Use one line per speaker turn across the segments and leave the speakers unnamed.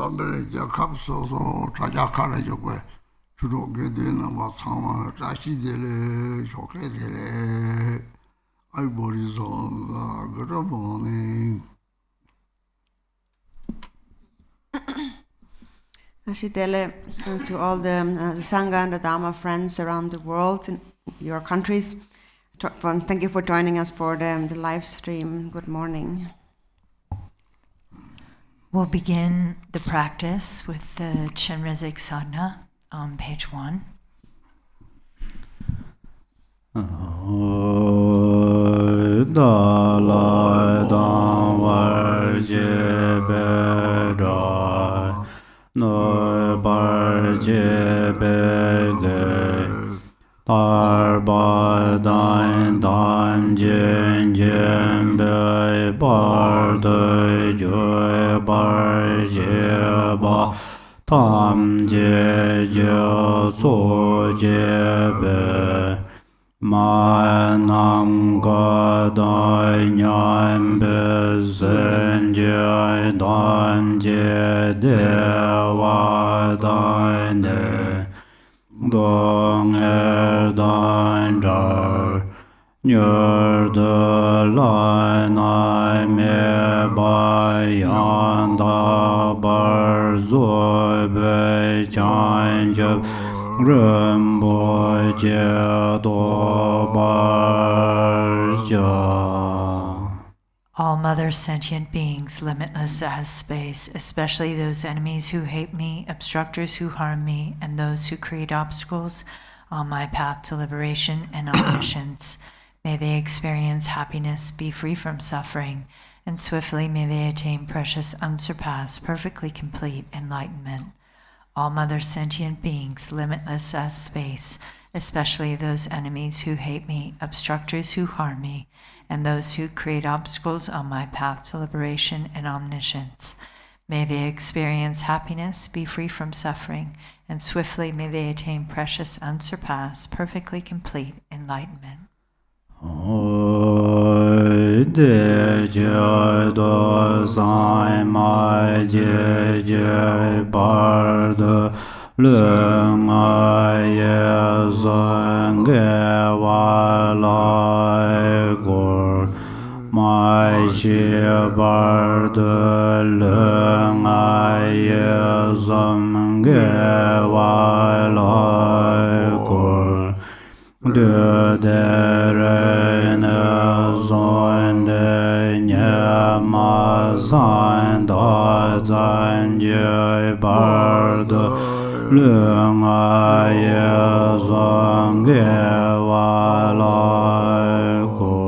Zambere Jakab so Trajakana Yokwe, Churo Gedin, Watsama, Rashi Dele, Shoke Dele, Iborizon, good morning.
Ashitele, to all the Sangha and the Dharma friends around the world, in your countries. Thank you for joining us for the live stream. Good morning.
We'll begin the practice with the Chenrezig Sadhana on page 1.
Noi bar je bege tar ba dain dan jen jen be bar de joy bar je ba tam je je so je be ma nam ga dai nyan be zen je dan je de Dong dan dar Nyur de lai nai me bayan da bar zoi be chan jab Rinpoche do bar ja.
All Mother sentient beings, limitless as space, especially those enemies who hate me, obstructors who harm me, and those who create obstacles on my path to liberation and omniscience. May they experience happiness, be free from suffering, and swiftly may they attain precious, unsurpassed, perfectly complete enlightenment. All Mother sentient beings, limitless as space, especially those enemies who hate me, obstructors who harm me, and those who create obstacles on my path to liberation and omniscience. May they experience happiness, be free from suffering, and swiftly may they attain precious, unsurpassed, perfectly complete enlightenment.
Mai chi bar de leng ai zam ge wa lai kur de re ne zon de nya ma zan da zan je bar de leng ai zam ge wa lai kur.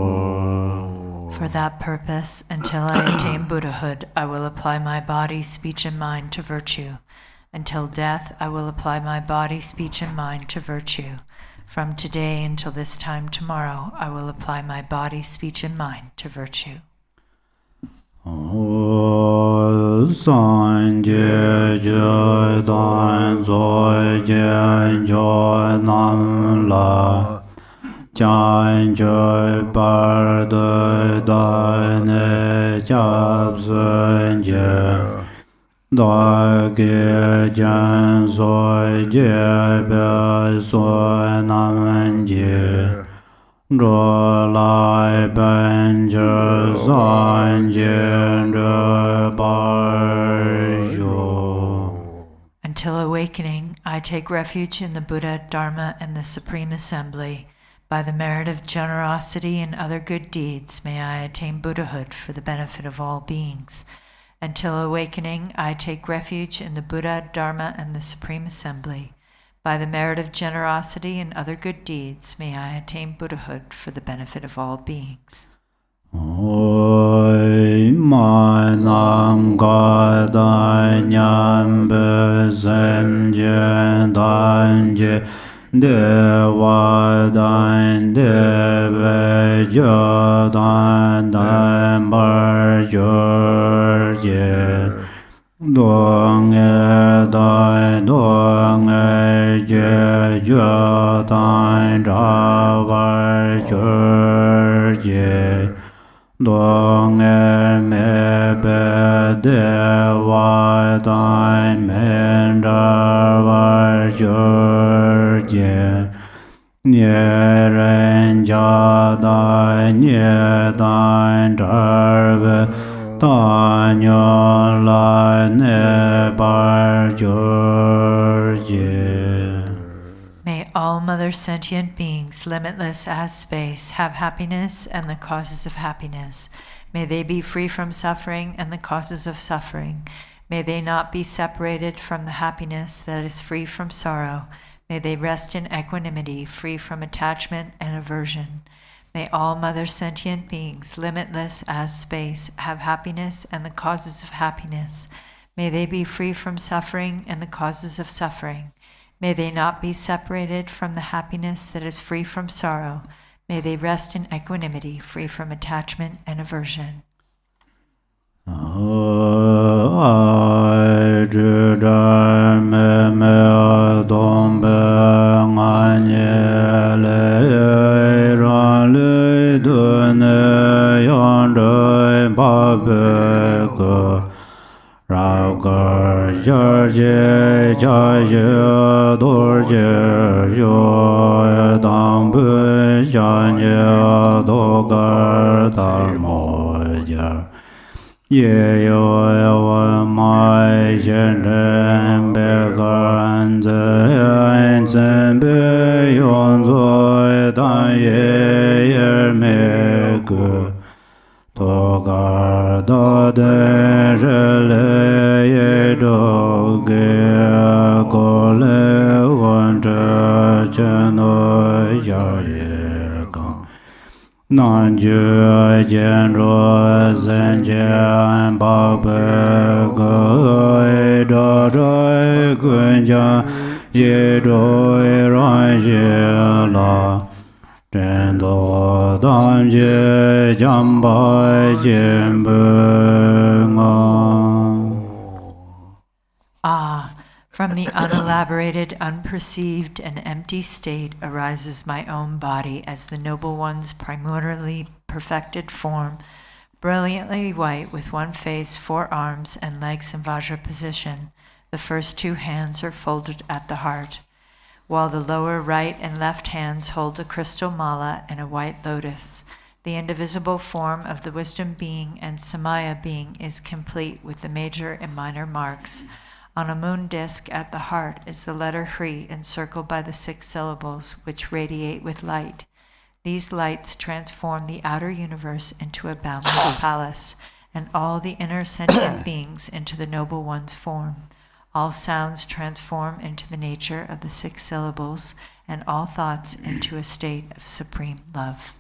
For that purpose, until I attain Buddhahood, I will apply my body, speech, and mind to virtue. Until death, I will apply my body, speech, and mind to virtue. From today until this time tomorrow, I will apply my body, speech, and mind to virtue.
San je je dan zoi je jo nam la Chan joy bar de da ne chap sun je da ge jan so je be so nam je ro lai ban je san je de bar jo.
Until awakening, I take refuge in the Buddha, Dharma, and the Supreme Assembly. By the merit of generosity and other good deeds, may I attain Buddhahood for the benefit of all beings. Until awakening, I take refuge in the Buddha, Dharma, and the Supreme Assembly. By the merit of generosity and other good deeds, may I attain Buddhahood for the benefit of all beings.
Oi ma nam ga da nyam be zen je dan je de wa dan de be jo dan dan bar jo je dong je jo dan ra bar jo je Dong me be de wa dan men da wa George Nie ren ja da nie dan darve dan yo la ne bar George
May all Mother Sentient Beings, limitless as space, have happiness and the causes of happiness. May they be free from suffering and the causes of suffering. May they not be separated from the happiness that is free from sorrow. May they rest in equanimity, free from attachment and aversion. May all Mother Sentient Beings, limitless as space, have happiness and the causes of happiness. May they be free from suffering and the causes of suffering. May they not be separated from the happiness that is free from sorrow. May they rest in equanimity, free from attachment and aversion.
George Dorje yo dang bu jan ye do gar ta mo ja ye yo mai jen den be gan ze zen be yon zo dan ye me gu do gar da de le ye do ge ko le wan zhe chen no ya ye gang nan jue jian ruo zhen jian ba be ge da zhe gun jian ye zhou ran xie la zhen duo dan jie jiang bai jian bu
Ah, from the unelaborated, unperceived, and empty state arises my own body as the Noble One's primordially perfected form, brilliantly white with one face, 4 arms, and legs in Vajra position. The first 2 hands are folded at the heart, while the lower right and left hands hold a crystal mala and a white lotus. The indivisible form of the wisdom being and Samaya being is complete with the major and minor marks. On a moon disk at the heart is the letter Hri encircled by the 6 syllables, which radiate with light. These lights transform the outer universe into a boundless palace, and all the inner sentient beings into the Noble One's form. All sounds transform into the nature of the 6 syllables, and all thoughts into a state of supreme love.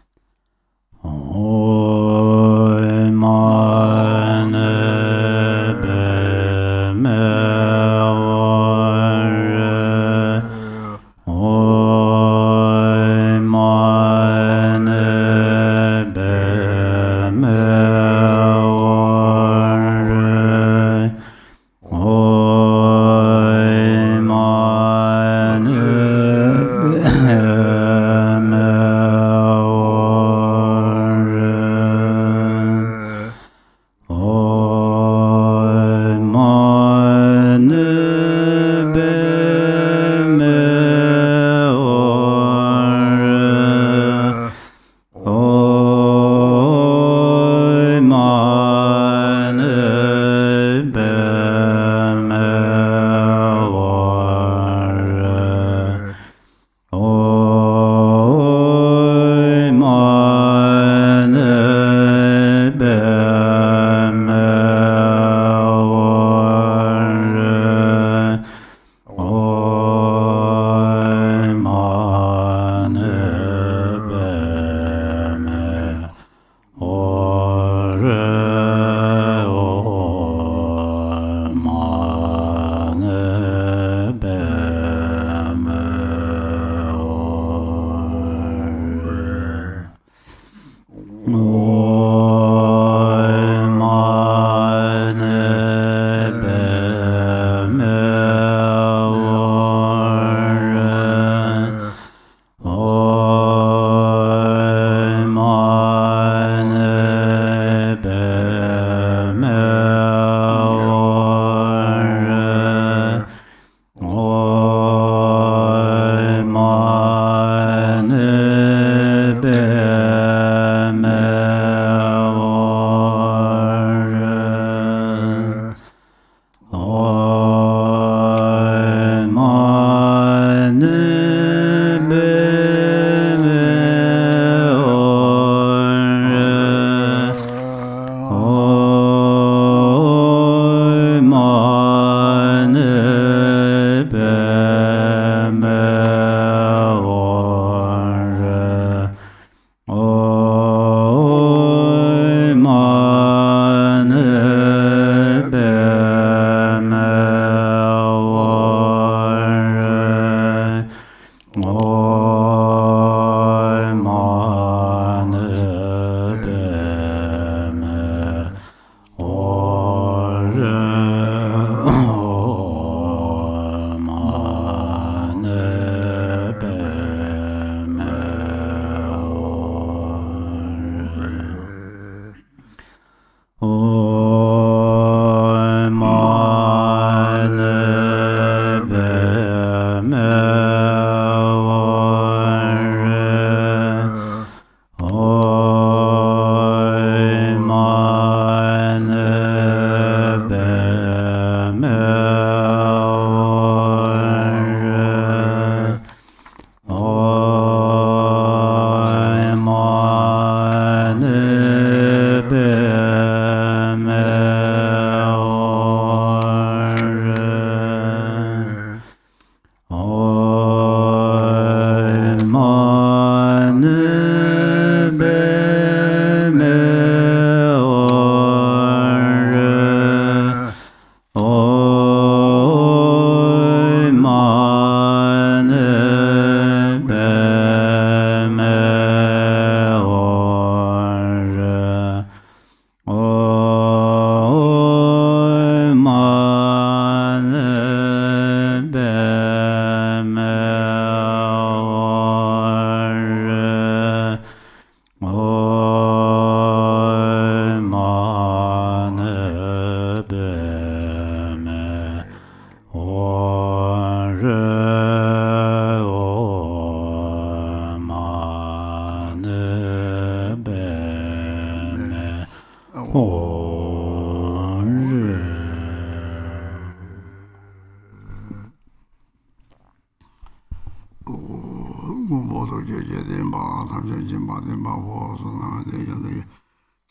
모두 제제된 바 삼천진 받은 바 보수나 내년에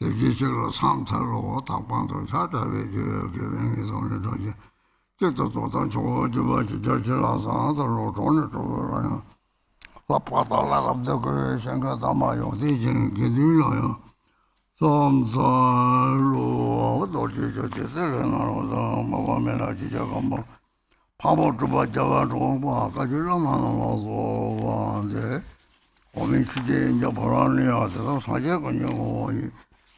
대기적으로 삼탈로 답방도 찾아외 교회에서 오늘 저기 저도 또 저거 저라서 저로 돈을 줘라요. 라파달라랍도 그 생각 담아요. 대진 기들어요. somsalo doji joji selena mabamela jijaga mo pamo tuba jaga romba kajula manalo wande omi chide nja borani ate saje konyo ni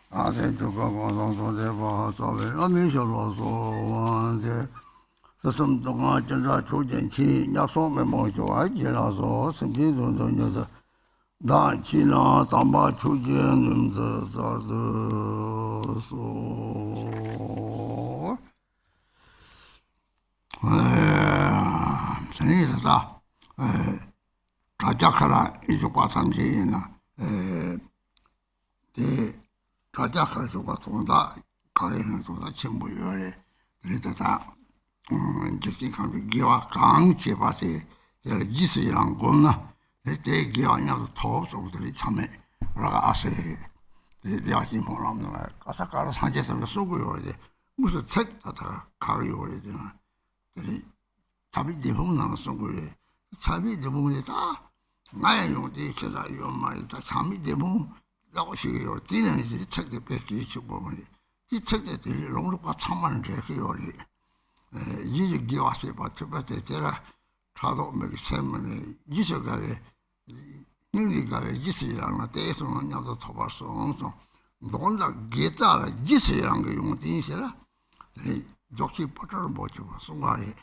ate juga ko so de ba so be ami sholo so wande sasam donga janda chojen chi nya so me mo jo a jela so sinji don don yo da china tamba chujen de so senida tajakara ijo pasanjina de tajakara jo patonda karen to da chembo yore rita jiki kan giwa kan che pase de jisiran gonna 때 기아냐도 더 속들이 참에 라가 아세 대야신 보람는 가사가로 산제서 쓰고요 이제 무슨 책 다가 가요 이제는 들이 답이 대부분 나는 쓰고요 답이 대부분이 다 나의 용기 제가 이 말이 다 참이 대부분 나오시고요 뒤는 이제 책들 뺏기 보면 이 책들이 롱록과 참만 되고요 이제 기와세 받쳐봤대 제가 차도 몇 세면에 이서가에 능리가에 이서라는 때에서는 냐도 터발서 엄청 돈다 게다가 이서라는 게 용띠시라 이 적시 포터를 보지 봐 송아리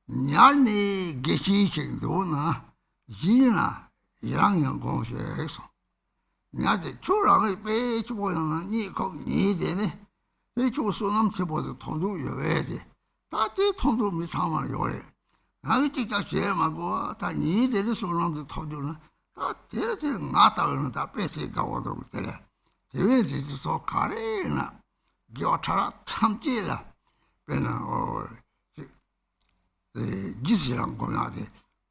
냐니 게시식도나 지나 이랑년 공시에서 냐데 초랑을 빼지 보면은 니 거기 되네 이 조선남 집어서 돈도 여야 돼 다들 돈도 미상만 요래 나도 진짜 제마고 다 니들이 소름도 터주는 다 대대 나타는 다 빼지 가고도 그래 대외지도 가래나 겨타라 참지라 배나 기시랑 거나데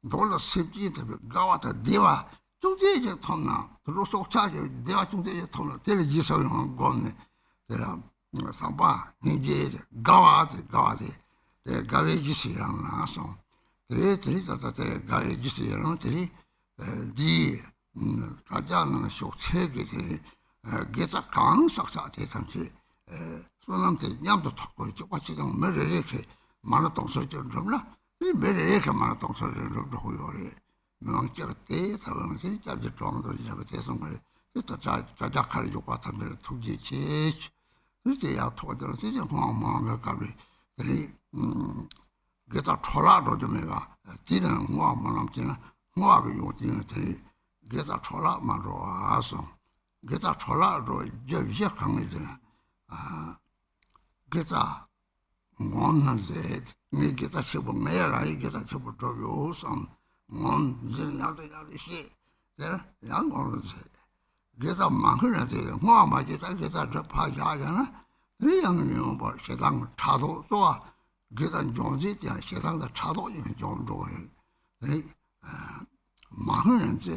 돌로 습지도 가와다 대와 중재제 통나 들어서 차게 대와 중재제 통나 대리지서는 거네 내가 삼바 니제 가와데 대 가외지시랑 나서 대들이 다들 가외지시랑 들이 디 가자는 쇼체게들이 게자 강삭사 대상치 소남때 냠도 탁고 있죠. 같이랑 매를 이렇게 많은 동서를 좀라 이 매를 이렇게 많은 동서를 좀 호요래 명절 때 다른 진짜 정도 이제 대성을 진짜 자작할 요 같은 데 투지치 그때 야 토들 진짜 마음을 가비 이 게다 초라도 좀 해가 뒤는 뭐 남지는 뭐하고 요티는 데 게다 초라만로 와서 게다 초라도 이제 강해지나 게다 뭔한데 네 게다 쳐보 매라 이 게다 쳐보 도요선 뭔 이제 야시 내가 양거는데 게다 망그는데 뭐 맞이다 게다 저 파야잖아 이 양면 뭐 세상 차도 좋아 게다 존재야 세상의 차도 이런 정도 이 망그는데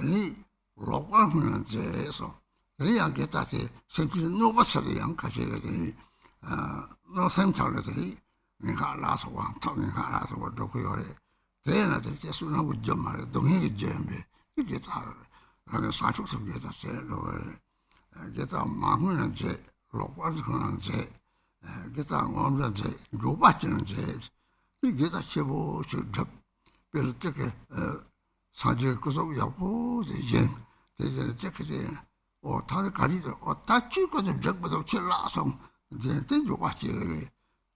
이 로관은데서 그래야 게다지 생긴 노버스를 양가지가 되니 너 생찰들이 내가 알아서 와 통해가 알아서 도고요래 대나들 때수나고 좀 말해 동행이 점be 이게 다 그래서 사축성 게다 세로 게다 망은데 로관은데 게다 뭔데 로바치는데 이게 다 쳐보 저 별때게 사제 구속 야고 이제 되게 저게 다들 가리도 다 찍고도 적보다 칠라서 이제 된거 같이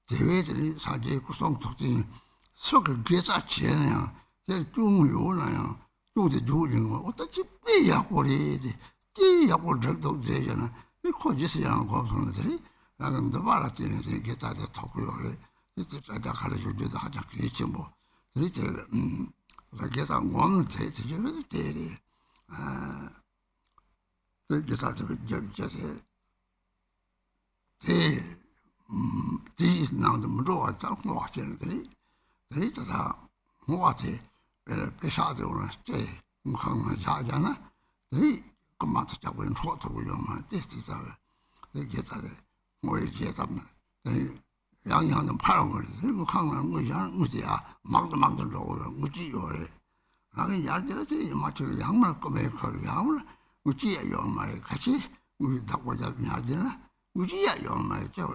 대회들이 사제 구성 특징 속을 계좌 지내야 제일 중요하나요 또도 좋은 거 어떻게 빼야 버리지 띠야 볼 적도 되잖아 이 코지스랑 거선들이 나는 더 말았더니 이게 다들 터고요 이제 자가 가르쳐줘도 하자 그랬지 뭐 그렇게 그래서 원은 되게 되리 그게 다들 저기 디 나도 뭐로 왔다 뭐 하시는데 그래서 다 뭐한테 Pesado, stay, Mukanga, they come out of Jabin Photo with your distance. They get at it, more get up. They young and power, they will come with young Musia, Mark the Mountain Road, Muji or Nagin Yadri, much young Marco Maker, young, Muji, your Marikachi, that was at Yadina, Muji, your Marika,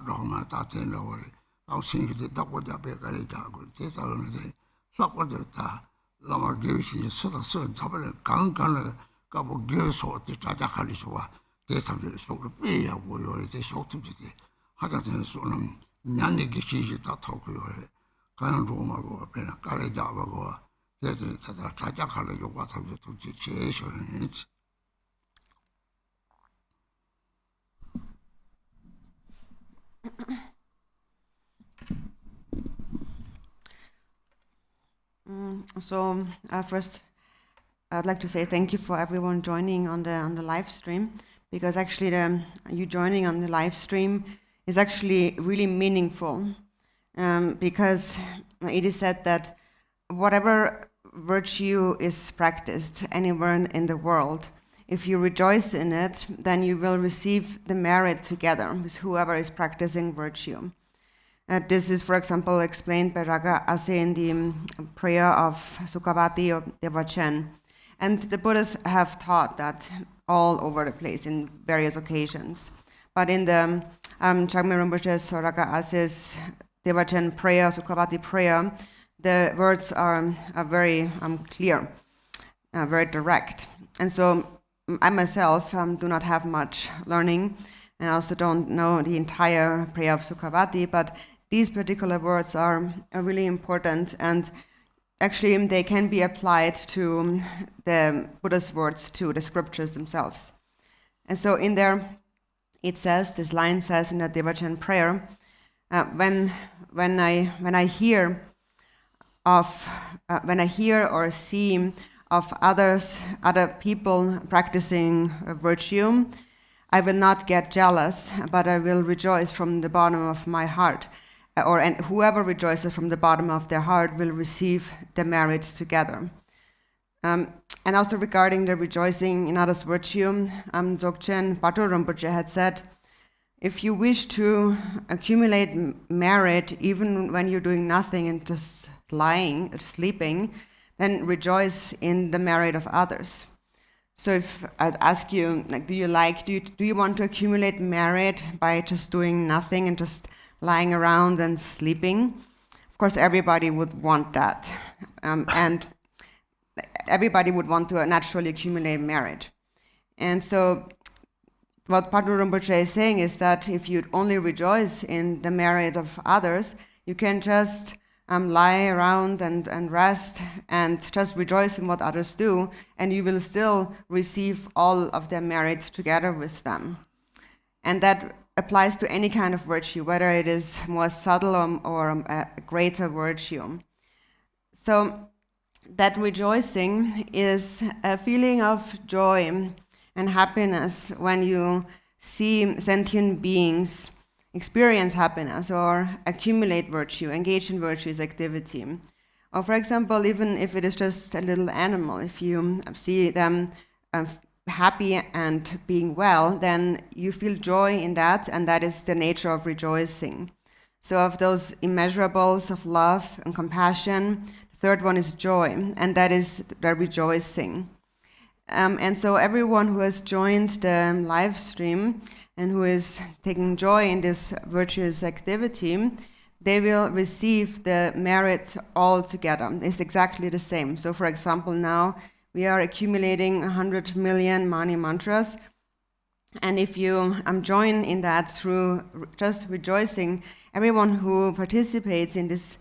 Roma, Tatin, or I'll sing the double Jabber, this only. Sokoda, Lama gives you sort of so double Gangan, Gabo gives what the Tajakariswa, there's something so to be a warrior, they show to the Hagatan Sonum, Nani Gishi, Tatoku, Gan Roma go, Pena Karajava go, there's a Tajakari, what have you to the situation.
So first, I'd like to say thank you for everyone joining on the live stream, because actually you joining on the live stream is actually really meaningful, because it is said that whatever virtue is practiced anywhere in the world, if you rejoice in it, then you will receive the merit together with whoever is practicing virtue. This is, for example, explained by Raga Ase in the prayer of Sukhavati or Devachen. And the Buddhists have taught that all over the place in various occasions. But in the Chagme Rinpoche's or Raga Ase's Devachen prayer, Sukhavati prayer, the words are very clear, very direct. And so I myself do not have much learning, and I also don't know the entire prayer of Sukhavati, but these particular words are really important, and actually they can be applied to the Buddha's words, to the scriptures themselves. And so in there, it says, this line says in the Devachen prayer, when I hear or see of other people practicing virtue, I will not get jealous, but I will rejoice from the bottom of my heart. And whoever rejoices from the bottom of their heart will receive the merit together. And also regarding the rejoicing in others' virtue, Dzogchen Pato Rinpoche had said, if you wish to accumulate merit even when you're doing nothing and just lying, sleeping, then rejoice in the merit of others. So if I'd ask you, like, do you want to accumulate merit by just doing nothing and just lying around and sleeping? Of course, everybody would want that. And everybody would want to naturally accumulate merit. And so what Pato Rinpoche is saying is that if you only rejoice in the merit of others, you can just lie around and rest and just rejoice in what others do, and you will still receive all of their merit together with them. And that applies to any kind of virtue, whether it is more subtle or a greater virtue. So that rejoicing is a feeling of joy and happiness when you see sentient beings experience happiness or accumulate virtue, engage in virtuous activity. Or for example, even if it is just a little animal, if you see them happy and being well, then you feel joy in that, and that is the nature of rejoicing. So of those immeasurables of love and compassion, the third one is joy, and that is the rejoicing. And so everyone who has joined the live stream and who is taking joy in this virtuous activity, they will receive the merit all together. It's exactly the same. So for example, now we are accumulating 100 million Mani mantras, and if you join in that through just rejoicing, everyone who participates in this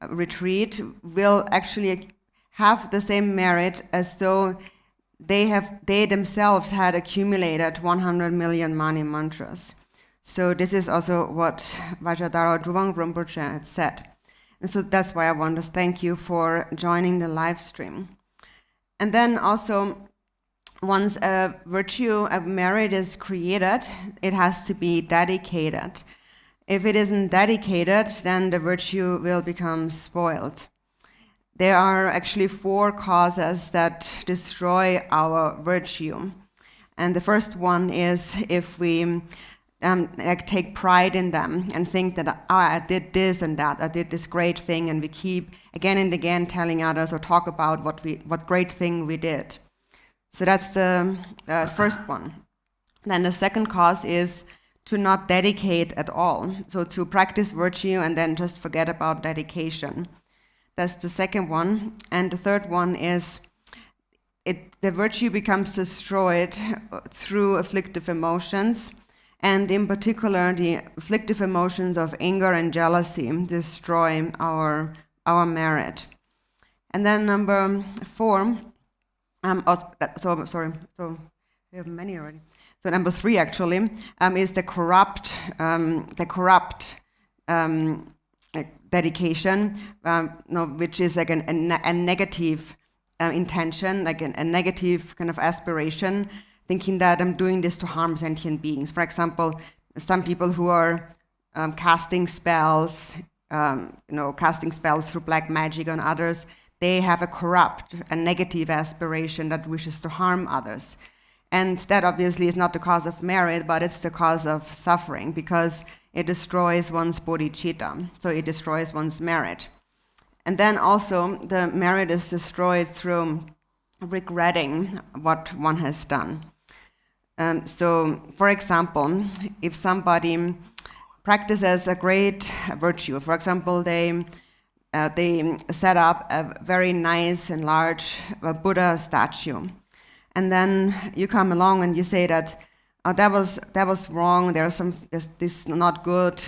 retreat will actually have the same merit as though they themselves had accumulated 100 million Mani mantras. So this is also what Vajradhara Druvang Rinpoche had said. And so that's why I want to thank you for joining the live stream. And then also, once a virtue, a merit is created, it has to be dedicated. If it isn't dedicated, then the virtue will become spoiled. there are actually 4 causes that destroy our virtue. And the first one is if we take pride in them and think that I did this and that, I did this great thing, and we keep again and again telling others or talk about what great thing we did. So that's the first one. Then the second cause is to not dedicate at all. So to practice virtue and then just forget about dedication. That's the second one. And the third one is the virtue becomes destroyed through afflictive emotions. And in particular, the afflictive emotions of anger and jealousy destroy our merit. And then number 4, so we have many already. So number 3 actually is the corrupt dedication, which is like a negative intention, like a negative kind of aspiration, thinking that I'm doing this to harm sentient beings. For example, some people who are casting spells through black magic on others, they have a negative aspiration that wishes to harm others. And that obviously is not the cause of merit, but it's the cause of suffering, because it destroys one's bodhicitta, so it destroys one's merit. And then also the merit is destroyed through regretting what one has done. So, for example, if somebody practices a great virtue, for example, they set up a very nice and large Buddha statue, and then you come along and you say that that was wrong. This is not good.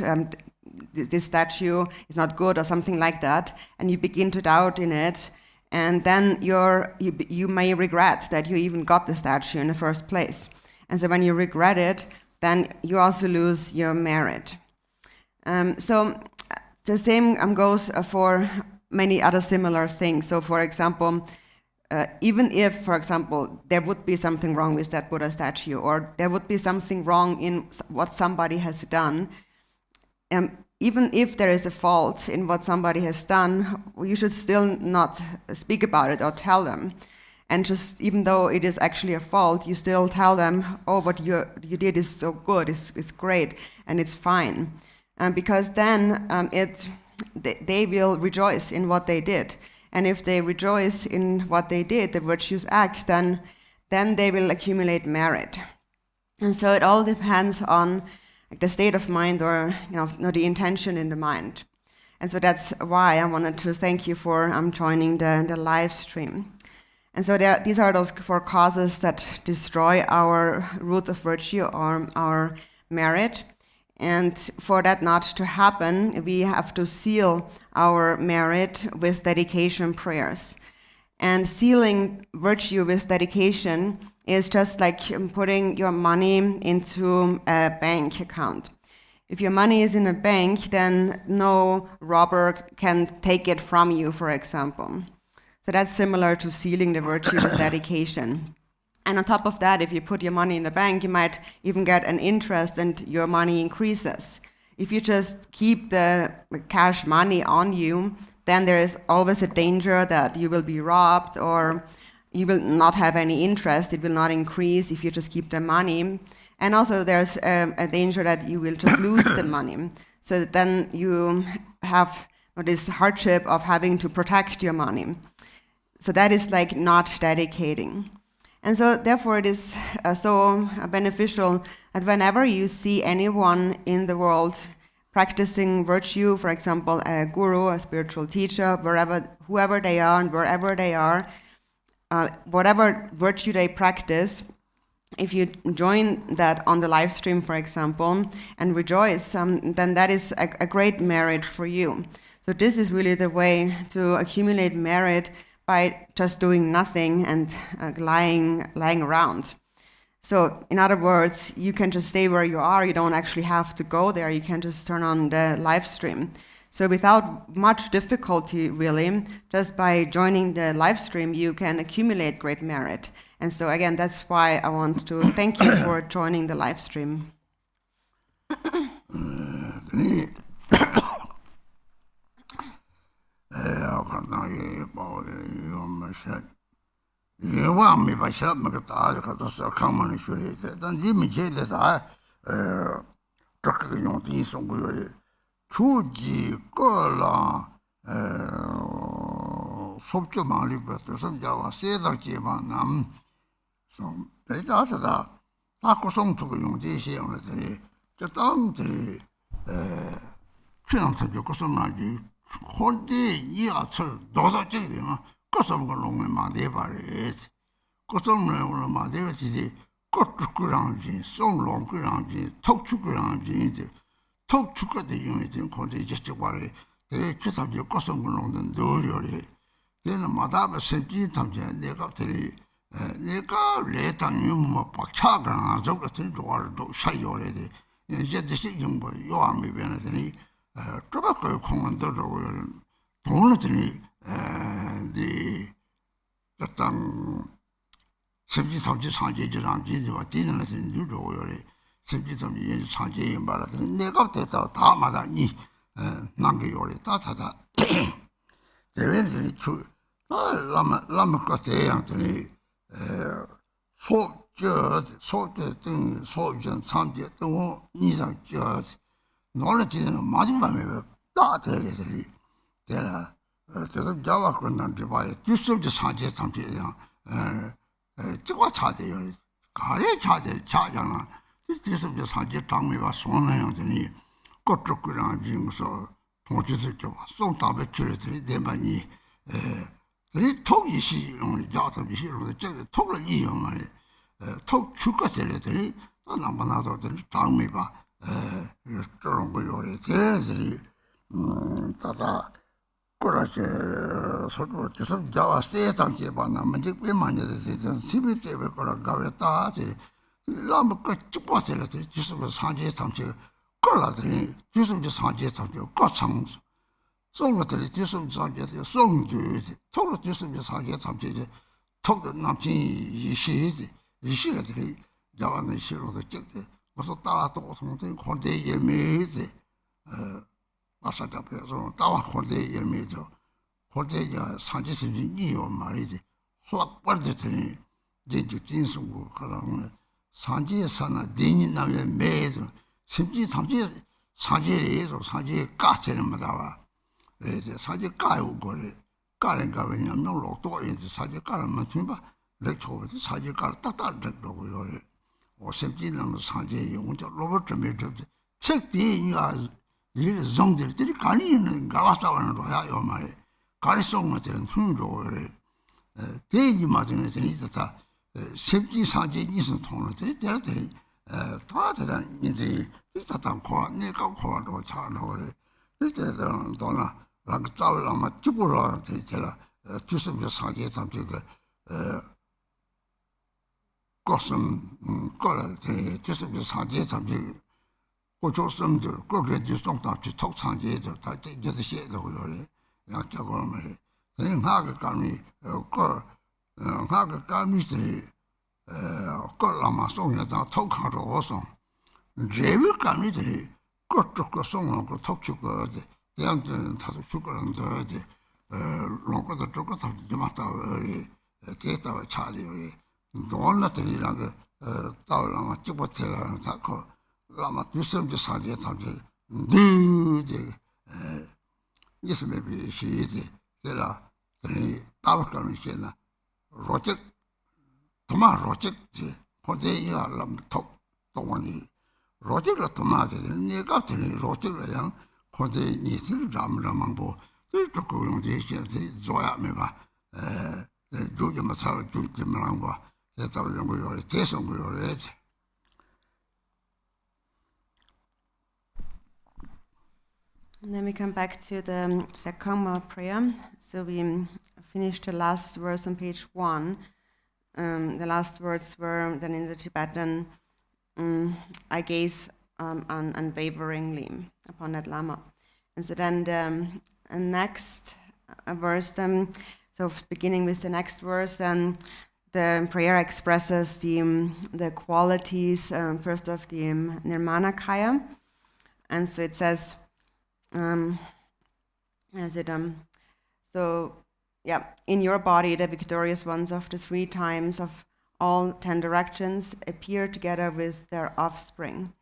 This statue is not good, or something like that, and you begin to doubt in it, and then you may regret that you even got the statue in the first place. And so when you regret it, then you also lose your merit. So the same goes for many other similar things. So for example, even if, for example, there would be something wrong with that Buddha statue, or there would be something wrong in what somebody has done, even if there is a fault in what somebody has done, you should still not speak about it or tell them. And just, even though it is actually a fault, you still tell them, oh, what you did is so good, it's great, and it's fine. Because then they will rejoice in what they did. And if they rejoice in what they did, the virtuous act, then they will accumulate merit. And so it all depends on the state of mind, or the intention in the mind. And so that's why I wanted to thank you for joining the live stream. And so these are those 4 causes that destroy our root of virtue, or our merit. And for that not to happen, we have to seal our merit with dedication prayers. And sealing virtue with dedication is just like putting your money into a bank account. If your money is in a bank, then no robber can take it from you, for example. So that's similar to sealing the virtue with dedication. And on top of that, if you put your money in the bank, you might even get an interest and your money increases. If you just keep the cash money on you, then there is always a danger that you will be robbed, or you will not have any interest. It will not increase if you just keep the money. And also there's a danger that you will just lose the money. So then you have this hardship of having to protect your money. So that is like not dedicating. And so therefore it is so beneficial that whenever you see anyone in the world practicing virtue, for example, a guru, a spiritual teacher, whoever they are and wherever they are, whatever virtue they practice, if you join that on the live stream, for example, and rejoice, then that is a great merit for you. So this is really the way to accumulate merit, by just doing nothing and lying around. So in other words, you can just stay where you are. You don't actually have to go there. You can just turn on the live stream. So without much difficulty, really, just by joining the live stream, you can accumulate great merit. And so again, that's why I want to thank you for joining the live stream.
예왕미 바샤면 다 가서 강만이 쇼리 단지미 제대다 그렇게 용기 송고요 주지 거라 속죠 말이 버서 자와 세다지만 남송 대다서다 아고 송투고 용기 시험을 저 땅들이 취향서 조금 말이 홀디 이아철 도다지리나 거섬 걸롱에 마대바레스 거섬을 오늘 마대바지 거축구랑지 송롱구랑지 톡축구랑지 톡축거대 용이든 거기 제적바레 대 최상지 거섬 걸롱은 노요리 되는 마다바 센지 탐제 내가 들이 내가 레당이 뭐 박차가 저 같은 조화도 샤요레데 이제 대신 정보 요함이 변하더니 저거 공원도로 돈을 디 어떤 sebji samji sanje jiran jinji wa dinana sin yu zhuo yore sebji samji yin sanje yin bara 내가 됐다 다 마다 니 남게 요래 다 다다 대회들이 주 라마 것에 소저 등 소전 삼제 등 이상 저 노래지는 마지막에 다 대리들이 내가 그래서 자와 그런데 봐요 뒤속에 사제 삼제야 저거 차대요 가래 차대 차잖아 뒤속에 사제 장미가 손해형들이 꽃쪽이랑 지금서 동치도 좀 송답에 줄들이 내만이 이 톡이시 우리 자서비 시로 저기 톡을 이용하네 톡 출가들이 남반하도들 장미가 저런 거 요래 대들이 다다 그렇게 서로 계속 자와 세상에 봐나 먼저 왜만이 되지 시비 때문에 그러 가겠다 라면 그 찍고서를 뒤에서 산지에 담지 걸라더니 뒤에서 산지에 담지 거창 송것들이 뒤에서 산지에 송도 톡을 뒤에서 산지에 담지 톡 남친 이시들이 자와는 시로도 찍대 무슨 따도 송도 건데 예매지 마사다 그래서 따와 건데 예매죠 건데가 산지에서 이요 말이지 확 빠르더니 이제 진수고 그러면 산지에 사나 대니 나에 매도 심지 산지에서 산지에 까체는 마다와 그래서 산지 까요 거래 까는가 왜냐면 로또 이제 산지 까면 좀 렉초도 산지 까 딱딱 되고요 심지는 산지에 용자 로버트 메드 책디가 일 정들들이 가리는 가와사와는 거야 요 말에 가리송들은 순조를 대지 맞는 애들이 다 sepji sanje nisun tonglo tiri tera tiri taa tera nidhi tata kowa neka kowa do cha nore tiri dona raka tsawe lama tibu ra tiri tera tusubja sanje tamche ka kosum kola tiri tusubja sanje tamche kocho sumdur koke di song tamche tok sanje do taa jita xe do yore yang cha kola mare tiri nga ka kami ko 하가 까미스리 꼴라마 송야다 톡하러 오송 제비 까미들이 꽃쪽고 송하고 톡축고 양들 다도 죽거는데 롱거도 쪽고 좀 왔다 데이터가 차리 돈나들이랑 따올라마 찍어텔라 다고 라마 두섬지 사리에 담지 네데 예스메비 시지 내가 이 따박가는 게나 로직 도마 로직지 호대야 람톡 동원이 로직을 도마들 내가 들이 로직을 양 호대 니들 ramramang보 그렇고 용지 시들이 조야메바 조좀 사 조좀랑과 대답을 좀 거요 계속 거요
And then we come back to the Serkhangma prayer. So we finished the last verse on page 1. The last words were then in the Tibetan, I gaze unwaveringly upon that Lama. And so then the next verse, so beginning with the next verse, then the prayer expresses the qualities, first of the Nermanakaya. And so it says, So, yeah, in your body, the victorious ones of the 3 times of all 10 directions appear together with their offspring.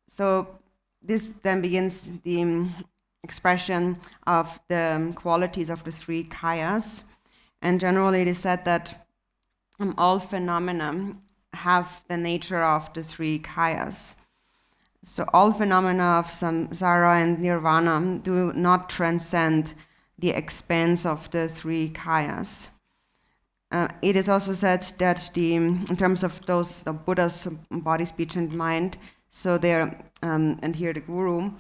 So this then begins the expression of the qualities of the 3 kayas. And generally it is said that all phenomena have the nature of the 3 kayas. So all phenomena of samsara and nirvana do not transcend the expanse of the 3 kayas. It is also said that in terms of those the Buddha's body, speech, and mind, so they're and here the guru,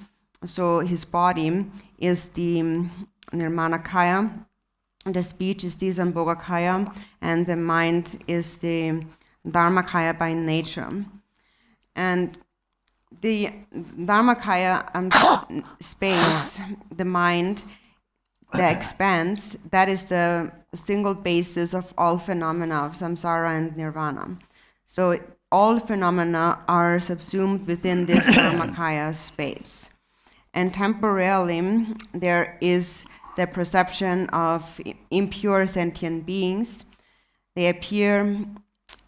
so his body is the Nermanakaya, the speech is the Sambhogakaya, and the mind is the Dharmakaya by nature. And the Dharmakaya space, the mind, the expanse, that is the single basis of all phenomena of samsara and nirvana. So all phenomena are subsumed within this Dharmakaya space. And temporarily, there is the perception of impure sentient beings. They appear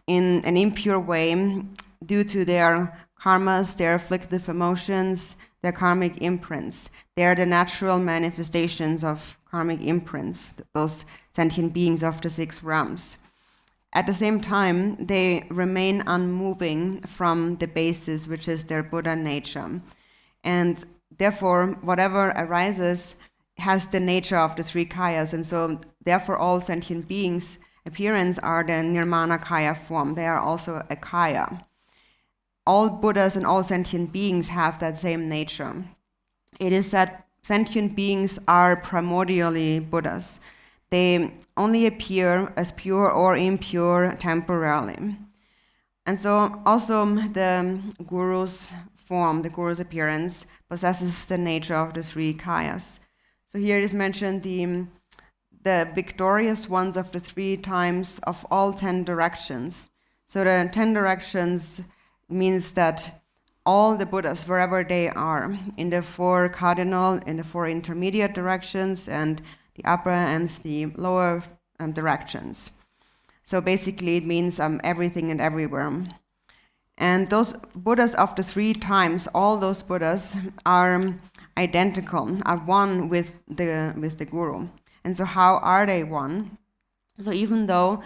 in an impure way due to their karmas, their afflictive emotions, their karmic imprints. They are the natural manifestations of karmic imprints, those sentient beings of the 6 realms. At the same time, they remain unmoving from the basis, which is their Buddha nature. And therefore, whatever arises has the nature of the 3 kayas. And so, therefore, all sentient beings' appearance are the Nermanakaya form. They are also a kaya. All Buddhas and all sentient beings have that same nature. It is that sentient beings are primordially Buddhas. They only appear as pure or impure temporarily. And so also the guru's form, the guru's appearance, possesses the nature of the 3 kayas. So here is mentioned the victorious ones of the 3 times of all 10 directions. So the 10 directions means that all the Buddhas, wherever they are, in the 4 cardinal, in the 4 intermediate directions, and the upper and the lower directions. So basically it means everything and everywhere. And those Buddhas of the 3 times, all those Buddhas are identical, are one with the Guru. And so how are they one? So even though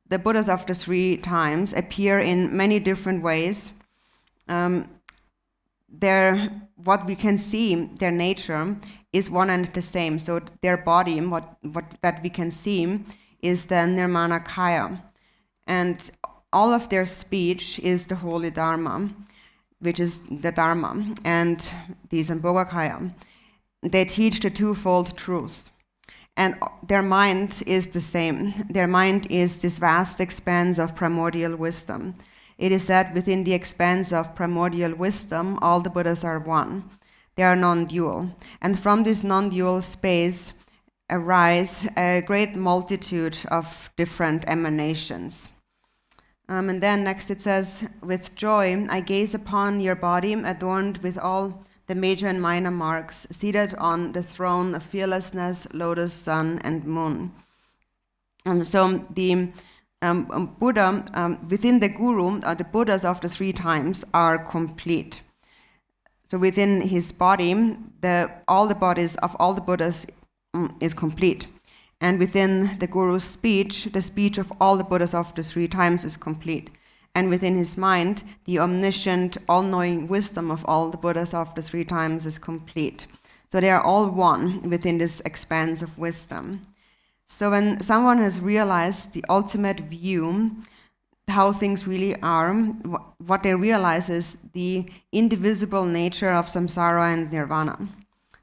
the Buddhas of the 3 times appear in many different ways, what we can see, their nature, is one and the same. So their body, what that we can see, is the Nermanakaya. And all of their speech is the holy Dharma, which is the Dharma, and the Sambhogakaya. They teach the twofold truth. And their mind is the same. Their mind is this vast expanse of primordial wisdom. It is said within the expanse of primordial wisdom, all the Buddhas are one. They are non-dual. And from this non-dual space arise a great multitude of different emanations. And then next it says, with joy I gaze upon your body adorned with all the major and minor marks, seated on the throne of fearlessness, lotus, sun, and moon. So the Buddha, within the Guru, the Buddhas of the 3 times are complete. So within his body, all the bodies of all the Buddhas is complete. And within the Guru's speech, the speech of all the Buddhas of the 3 times is complete. And within his mind, the omniscient, all-knowing wisdom of all the Buddhas of the 3 times is complete. So they are all one within this expanse of wisdom. So when someone has realized the ultimate view, how things really are, what they realize is the indivisible nature of samsara and nirvana.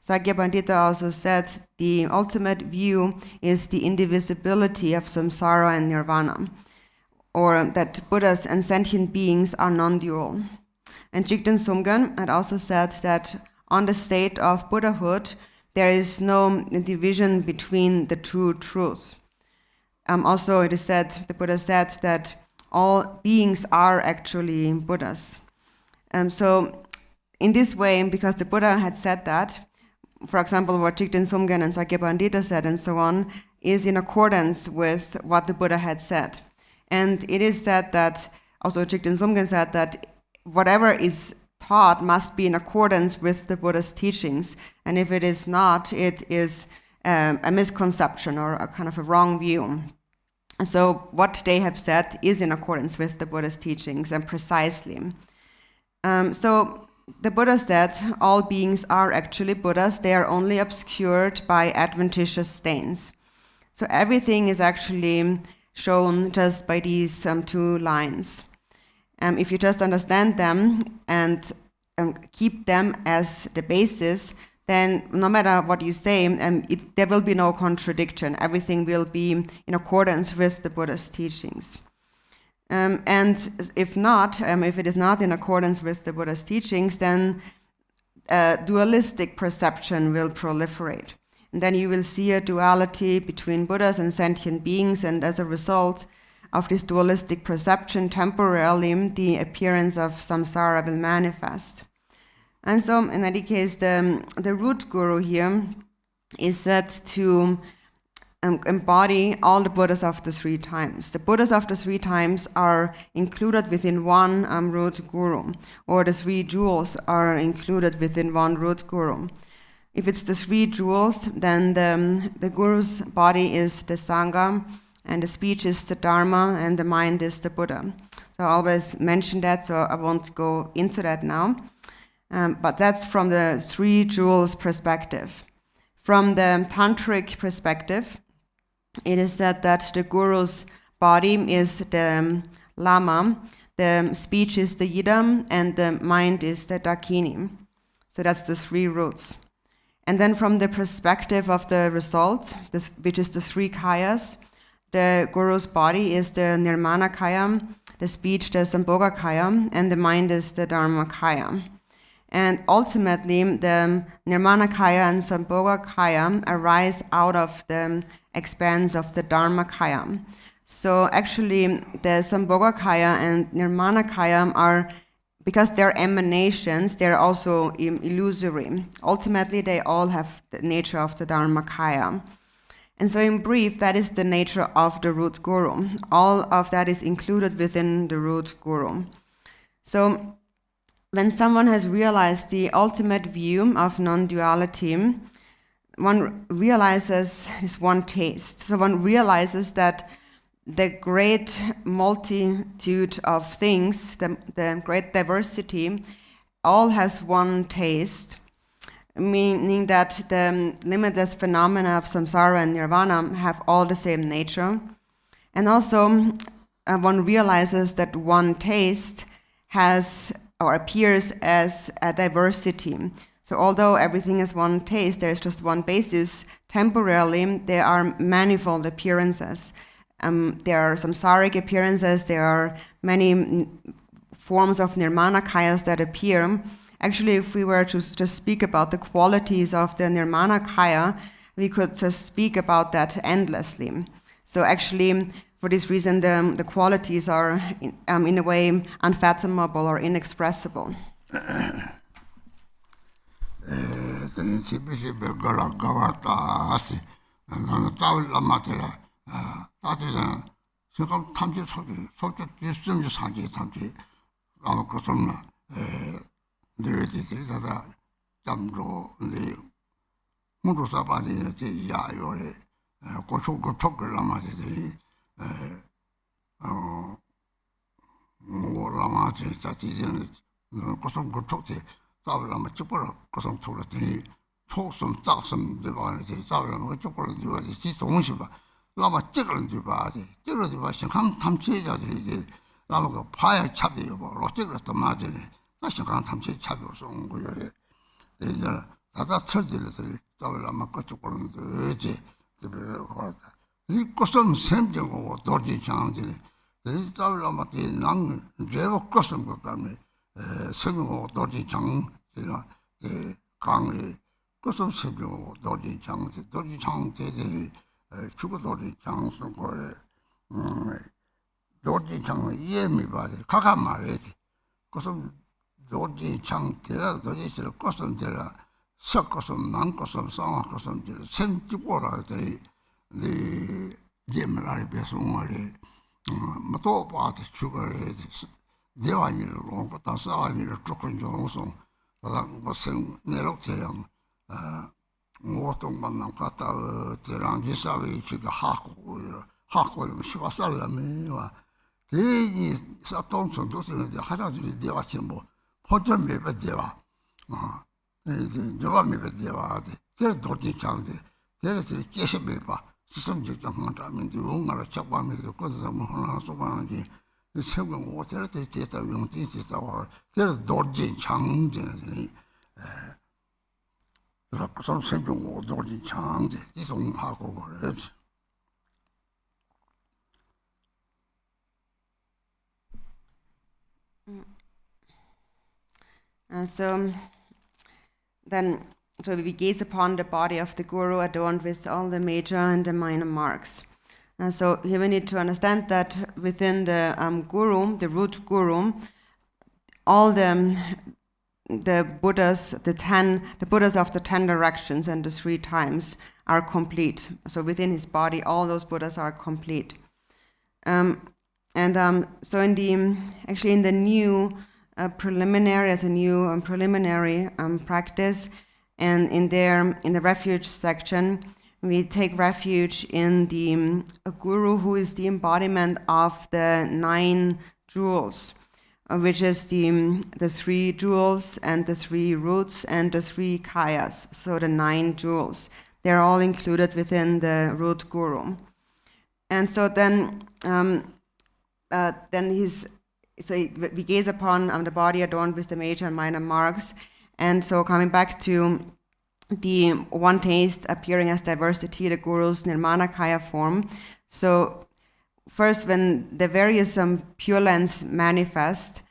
Sakya Pandita also said the ultimate view is the indivisibility of samsara and nirvana, or that Buddhas and sentient beings are non-dual. And Jigten Sumgön had also said that on the state of Buddhahood, there is no division between the 2 truths. Also, it is said, the Buddha said that all beings are actually Buddhas. So in this way, because the Buddha had said that, for example, what Jigten Sumgen and Sakya Pandita said and so on, is in accordance with what the Buddha had said. And it is said that, also Jigten Sumgen said that whatever is taught must be in accordance with the Buddha's teachings. And if it is not, it is a misconception or a kind of a wrong view. And so what they have said is in accordance with the Buddha's teachings and precisely. So the Buddha said all beings are actually Buddhas. They are only obscured by adventitious stains. So everything is actually shown just by these two lines. If you just understand them and keep them as the basis, then no matter what you say, there will be no contradiction. Everything will be in accordance with the Buddha's teachings. And if not, if it is not in accordance with the Buddha's teachings, then dualistic perception will proliferate. And then you will see a duality between Buddhas and sentient beings, and as a result of this dualistic perception, temporarily the appearance of samsara will manifest. And so, in any case, the root guru here is said to embody all the Buddhas of the three times. The Buddhas of the three times are included within one root guru, or the three jewels are included within one root guru. If it's the three jewels, then the guru's body is the Sangha, and the speech is the Dharma, and the mind is the Buddha. So I always mention that, so I won't go into that now. But that's from the three jewels perspective. From the tantric perspective, it is said that the guru's body is the Lama, the speech is the Yidam, and the mind is the Dakini. So that's the three roots. And then from the perspective of the result, which is the three kayas, the guru's body is the Nermanakaya, the speech the Sambhogakaya, and the mind is the Dharmakaya. And ultimately, the Nermanakaya and Sambhogakaya arise out of the expanse of the Dharmakaya. So actually, the Sambhogakaya and Nermanakaya are, because they're emanations, they're also illusory. Ultimately, they all have the nature of the Dharmakaya. And so in brief, that is the nature of the root guru. All of that is included within the root guru. So when someone has realized the ultimate view of non-duality, one realizes this one taste. So one realizes that the great multitude of things, the great diversity, all has one taste, meaning that the limitless phenomena of samsara and nirvana have all the same nature. And also, one realizes that one taste has or appears as a diversity. So although everything is one taste, there is just one basis. Temporarily, there are manifold appearances. There are samsaric appearances, there are many forms of Nermanakayas that appear. Actually, if we were to just speak about the qualities of the Nermanakaya, we could just speak about that endlessly. So actually, for this reason, the qualities are, in a way, unfathomable or inexpressible.
라마 찍을 줄 봐야지. 찍을 줄 봐. 신강 탐체자들이 라마가 파야 차비요. 로 찍을 또 맞으네. 나 신강 탐체 차비로서 온 거요. 이제 다다 철들들이 잡으려면 그쪽 거는 그지. 그거 이 것은 생정고 도지 장들이 이 잡으려면 난 제가 것은 것 때문에 생정고 도지 장이나 강이 것은 생정고 도지 장들이 죽어도리 장수 거래 도지 장 이해미 봐야 각각 말해야지 그것은 도지 장 대라 도지스를 것은 대라 sakosum, nankosum, samakosum, sentikora, the Gemini Besumari, Matopati, sugar, Devani, Tasani, Trucken Johnson, was saying Neroxium, Waterman, Kata, Tirangisavi, Chicago, Hako, Shivasalame, the Satonson, Dosin, the Haraji Deva Chimbo, Potem Deva, Java Deva, the Dorti County, there is a case paper, subject of Montam, the room or a chapam is the cause of Mohana, the second water, the theatre, young things, there is Dorji Chang, some simple Dorji Chang, this on Hako.
So we gaze upon the body of the guru adorned with all the major and the minor marks. So here we need to understand that within the guru, the root guru, all the Buddhas, the Buddhas of the 10 directions and the 3 times are complete. So within his body, all those Buddhas are complete. So in the new preliminary, as a new preliminary practice, and in the refuge section, we take refuge in the guru who is the embodiment of the 9 jewels, which is the 3 jewels and the 3 roots and the 3 kayas. So the 9 jewels, they're all included within the root guru. And so we gaze upon the body adorned with the major and minor marks. And so coming back to the one taste appearing as diversity, the guru's Nermanakaya form. So first, when the various Pure Lands manifest,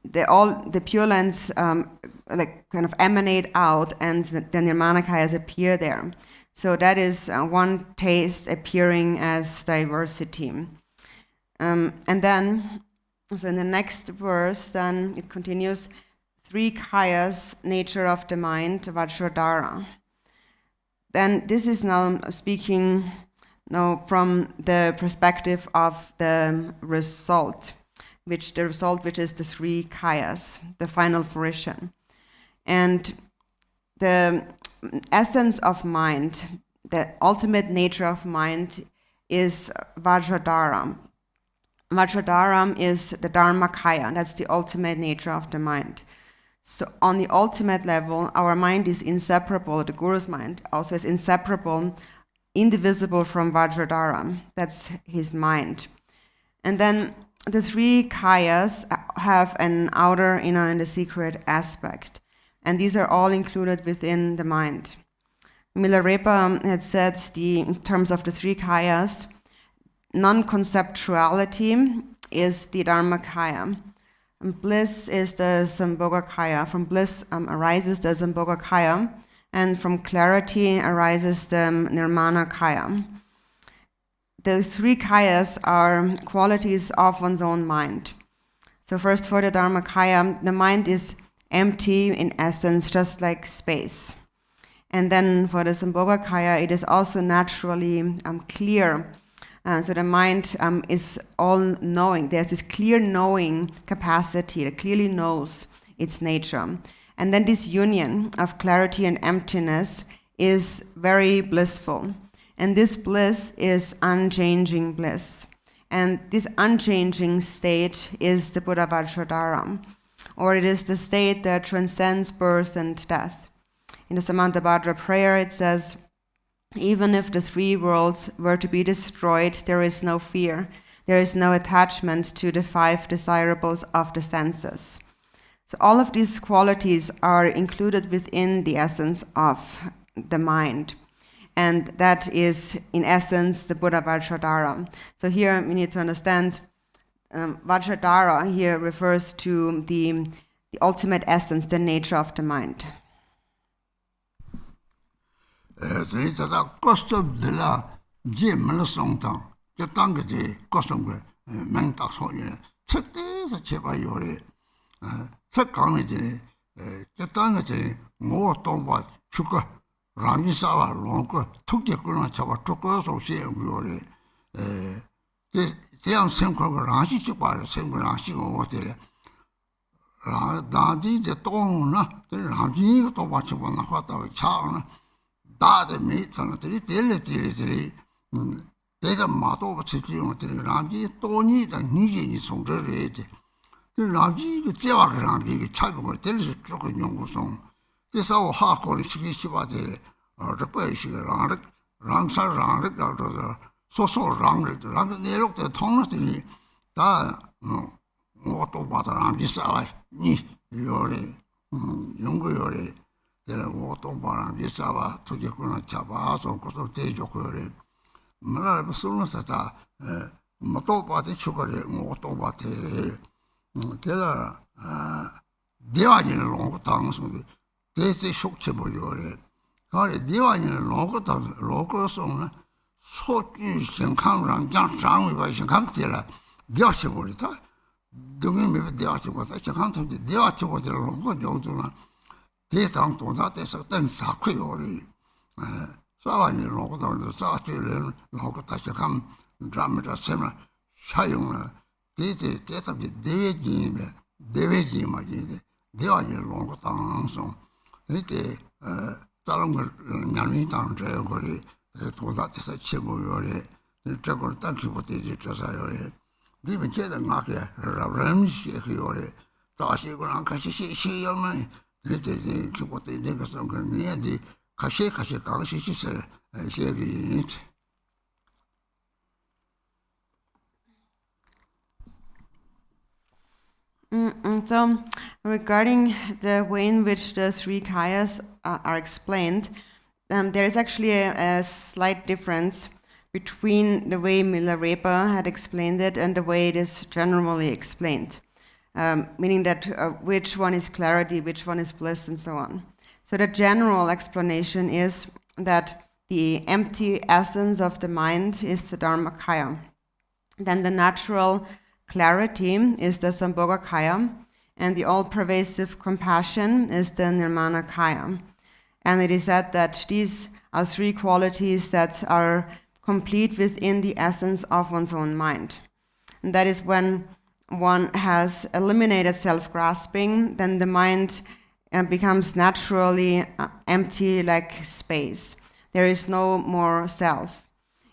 the Pure Lands like kind of emanate out, and the Nermanakayas appear there. So that is one taste appearing as diversity. And then, so in the next verse, then it continues, 3 kayas, nature of the mind, Vajradhara. Then this is now speaking from the perspective of the result, which is the 3 kayas, the final fruition. And the essence of mind, the ultimate nature of mind, is Vajradhara. Vajradhara is the Dharmakaya, that's the ultimate nature of the mind. So on the ultimate level, our mind is inseparable, the Guru's mind also is inseparable, indivisible from Vajradhara, that's his mind. And then the 3 kayas have an outer, inner, and a secret aspect. And these are all included within the mind. Milarepa had said, in terms of the 3 kayas, non-conceptuality is the Dharmakaya. And bliss is the Sambhogakaya. From bliss arises the Sambhogakaya, and from clarity arises the Nermanakaya. The 3 kayas are qualities of one's own mind. So first, for the Dharmakaya, the mind is empty in essence, just like space. And then for the Sambhogakaya, it is also naturally clear. So the mind is all-knowing. There's this clear knowing capacity that clearly knows its nature. And then this union of clarity and emptiness is very blissful. And this bliss is unchanging bliss. And this unchanging state is the Buddha Vajradhara, or it is the state that transcends birth and death. In the Samantabhadra prayer, it says, even if the 3 worlds were to be destroyed, there is no fear. There is no attachment to the 5 desirables of the senses. So all of these qualities are included within the essence of the mind. And that is, in essence, the Buddha Vajradhara. So here we need to understand Vajradhara here refers to the ultimate essence, the nature of the mind.
Custom de la Jim Songtang, the Tangati, custom, Mangtak Sonia, Check the Chepa Yore, Serkhangma, Ketangati Mo Tomba Chuka Ramisawa Lonko took the Kuna Chava Choko so she and they are same Ranchi Chupa, same Ranchi over there. Dadi the Tona, the Ranchi to watch upon the Hota Chana, Dada meets on the Tilly. Data Mato was sitting on the Ranchi, Tony, and Niji is on the rate. The Ranchi, the Ranchi, Chago, tells a chocolate young song. This our half calling Shiva or the Persian Rangsa Rank out of the so wrong. They looked at Thomas to me. No, what about Ranchi Sawai? Ni, you're younger, you're there. What about Ranchi Sawa to Yakuna Chaba, so Costa Tejo. Mala sono stata motopa di chukare motopa te tela diwani longo tang so de shokche boyore kare diwani longo tang longo song so Serkhangma ran jang jang wi Serkhangma tela diwache borita dungi me diwache borita Serkhangma de diwache borita longo joduna de tang to da de sa den sa kwe ori Savani Lokotan, the Sachi, Lokota come, Dramata Sema, Shayuna, Date of the Devi Magide, Devi Lokotan song. Rite, Talang Namitan Trayori, to that is a Chibu, the Chakor Taki for the Trasayore. Even Cheda Naka, Ramshi, Tashi, Kashi, she, your man, Rite, Kipote, Degasong, near the Kashe Kashi said, it.
So, regarding the way in which the three kayas are explained, there is actually a slight difference between the way Milarepa had explained it and the way it is generally explained, meaning that which one is clarity, which one is bliss, and so on. So the general explanation is that the empty essence of the mind is the Dharmakaya. Then the natural clarity is the Sambhogakaya, and the all-pervasive compassion is the Nermanakaya. And it is said that these are three qualities that are complete within the essence of one's own mind. And that is when one has eliminated self-grasping, then the mind becomes naturally empty like space. There is no more self.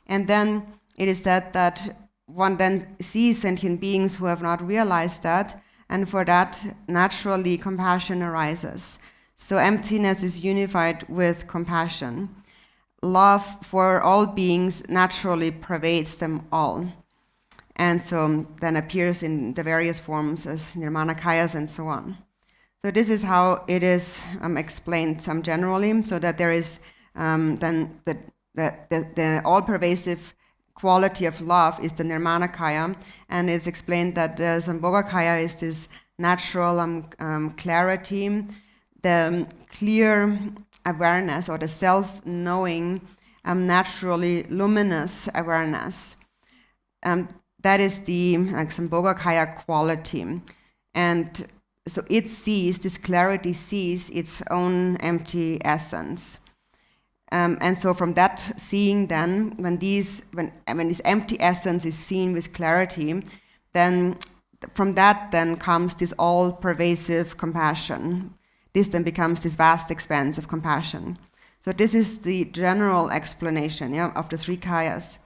And then it is said that one then sees sentient beings who have not realized that, and for that, naturally compassion arises. So emptiness is unified with compassion. Love for all beings naturally pervades them all. And so then appears in the various forms as Nermanakayas and so on. So this is how it is explained generally, so that there is then the all-pervasive quality of love is the Nermanakaya, and it's explained that the Sambhogakaya is this natural clarity, the clear awareness or the self-knowing, naturally luminous awareness. That is the Sambhogakaya quality. And so it sees, this clarity sees its own empty essence. And so from that seeing then, when this empty essence is seen with clarity, then from that then comes this all-pervasive compassion. This then becomes this vast expanse of compassion. So this is the general explanation of the three kayas.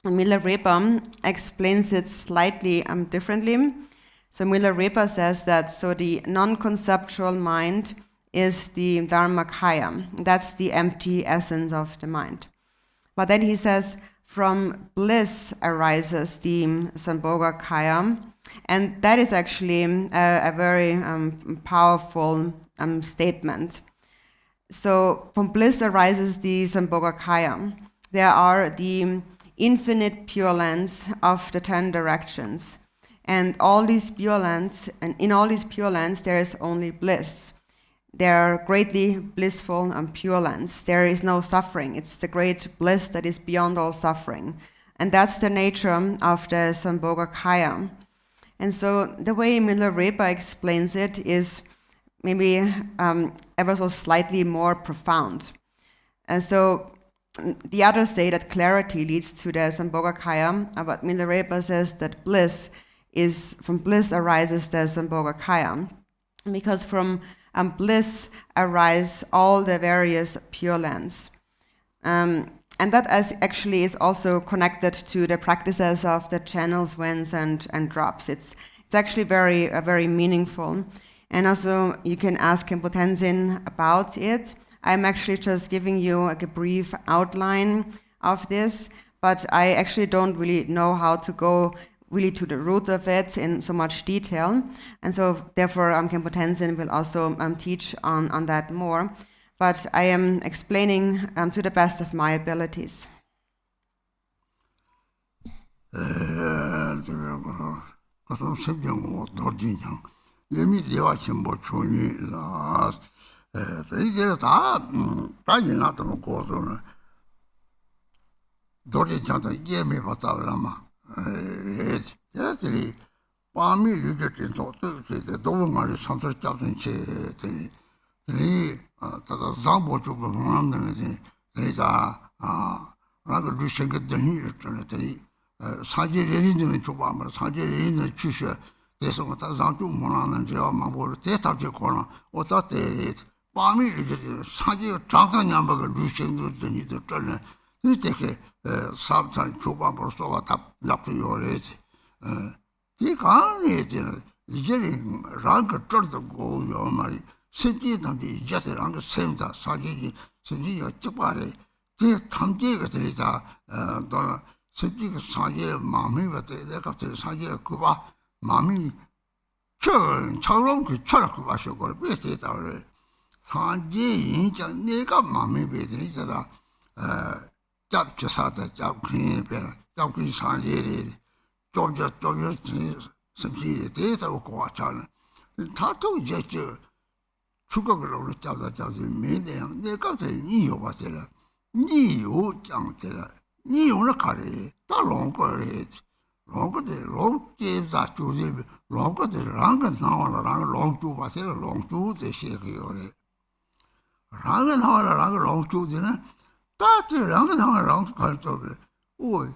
And Milarepa explains it slightly differently. So Milarepa says that the non-conceptual mind is the Dharmakaya. That's the empty essence of the mind. But then he says, from bliss arises the Sambhogakaya, and that is actually a very powerful statement. So from bliss arises the Sambhogakaya. There are the infinite pure lands of the 10 directions. And all these pure lands, and in all these pure lands, there is only bliss. They are greatly blissful and pure lands. There is no suffering. It's the great bliss that is beyond all suffering. And that's the nature of the Sambhogakaya. And so the way Milarepa explains it is maybe ever so slightly more profound. And so the others say that clarity leads to the Sambhogakaya, but Milarepa says that from bliss arises the Sambhogakaya, because from bliss arise all the various pure lands. And that actually is also connected to the practices of the channels, winds, and drops. It's actually very meaningful. And also you can ask Khenpo Tenzin about it. I'm actually just giving you a brief outline of this, but I actually don't really know how to go really to the root of it in so much detail. And so therefore Khenpo Tenzin will also teach on that more. But I am explaining to the best of my abilities.
다다 장보주 보는데 내가 라고 루싱게 되는 거잖아요. 사제레인들은 좁아만 사제레인들 주셔 그래서 다 장주 못하는 제가 막보를 대답해 거나 어떻게 밤이 사제 장단냐 먹을 루싱들 되니도 전에 이렇게 sabtan 좁아 벌써 왔다 잡고요래지 이 강에 되는 이제 랑그 떨도 고요 말이 Sentient just around the same time, Saji, Chipare, this Tamji Gatalita, Sentient Saji, Mammy, but they got the Saji Kuba, Mammy, Churn, Charon, Charakuba, Sugar, Best it already. Saji, Nega, Mammy, Bedita, Jab Chasata, Jab Clean, Jab Clean Saji, Georgia, Sentient, Data Coachan, Tato Jet. 축각을 잡지 매대양 내가 이유 봤더라 이유 장더라 이유는 가래 다 롱거래 롱거들 롱게자 주지 롱거들 랑은 나와라 롱주 봤더라 롱주 대시게요래 랑은 나와라 롱주지는 다들 랑은 나와라 롱주 갈쪽에 오이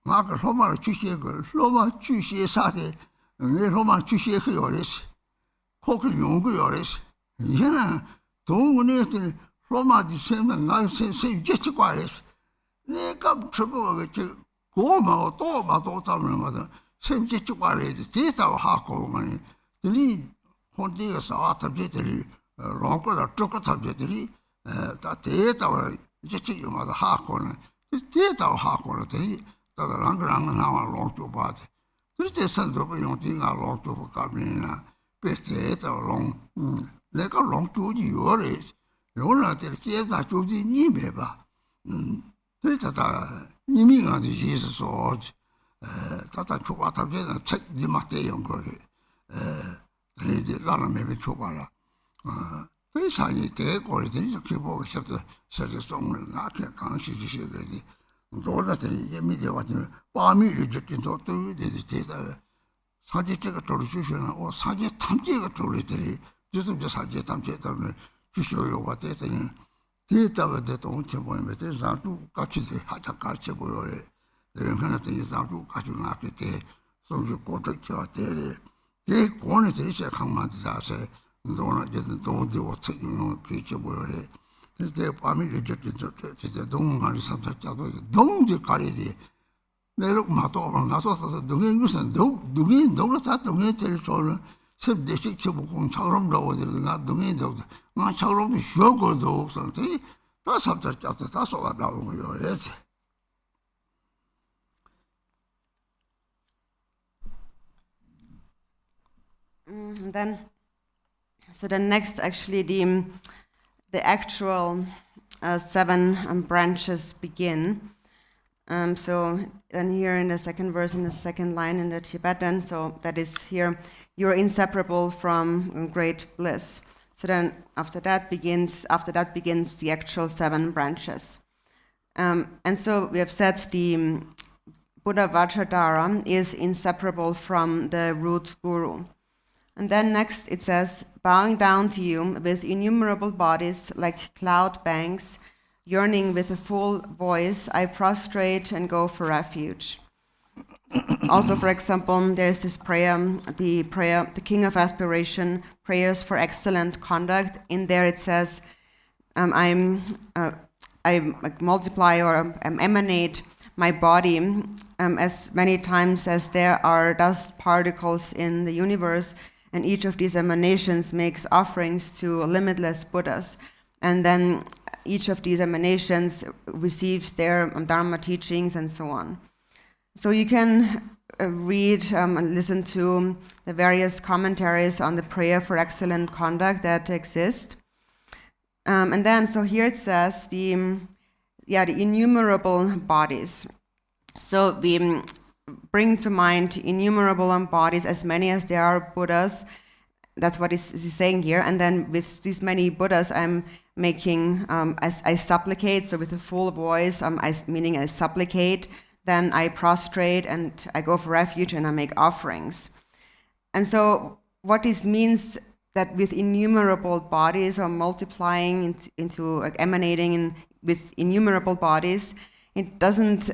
마가 로마를 주시에 그 로마 주시에 사세 내 로마 주시에 그 요래스 거기 용구요래스 이제는 동원에서 로마지 세면 나 세제치 과래스 내가 저거 그 고마워 또 잡으면마다 세제치 과래지 데이터 하고 가니 들이 혼대에서 왔다들이 롱거다 쪼꼬다들이 다 데이터를 제치 요마다 하고는 데이터 하고들이 다 랑랑 나와 롱조 봐도 그때 선도부 용팅아 롱조 가면이나 베스트에다 롱 내가 롱주지 요래 요나들 계다 주지 니메바 그랬다 니미가도 예수서 다다 초바타게나 책 니마테 연거리 그래도 라라메베 초바라 그래서 이 대고리들이 저렇게 보고 싶다 서서송을 나게 강시지시 그러지 도라들이 예미대 같은 밤이 이렇게 또 되다 사제가 돌주시는 사제 탐제가 돌리들이 무슨 사제 탐제 때문에 주셔요 왔더니 데이터가 동체 보이면 자주 같이 하자 같이 보여요. 이런 하나들이 자주 같이 나게 돼 소주 고득혀 되래. 이 권에들이 serkhangma 자세 너나 이제 동대 어떻게는 그렇게 보여요. 그때 밤이 이렇게 진짜 동안이 삼사자도 동지 가리지 내가 마도 나서서 능행 무슨 능이 너가 능이 될 줄은 습대식 쳐보고 처럼 나오더니가 능이도 나 처럼도 쉬어고도 없었더니 다 삼사자도 다 쏘아 나오는 거예요.
Then next actually the actual 7 branches begin. So then here in the second verse, in the second line in the Tibetan, so that is here, you're inseparable from great bliss. So then after that begins the actual 7 branches. And so we have said the Buddha Vajradhara is inseparable from the root guru. And then next it says, bowing down to you with innumerable bodies like cloud banks, yearning with a full voice, I prostrate and go for refuge. Also, for example, there's this prayer, the King of Aspiration, prayers for excellent conduct. In there it says, I multiply or emanate my body as many times as there are dust particles in the universe, and each of these emanations makes offerings to limitless Buddhas. And then each of these emanations receives their Dharma teachings and so on. So you can read and listen to the various commentaries on the prayer for excellent conduct that exist. And then, so here it says the innumerable bodies. So we bring to mind innumerable bodies, as many as there are Buddhas. That's what he's saying here. And then with these many Buddhas, I'm making, I supplicate, so with a full voice, meaning I supplicate, then I prostrate and I go for refuge and I make offerings. And so what this means, that with innumerable bodies or multiplying into emanating with innumerable bodies, it doesn't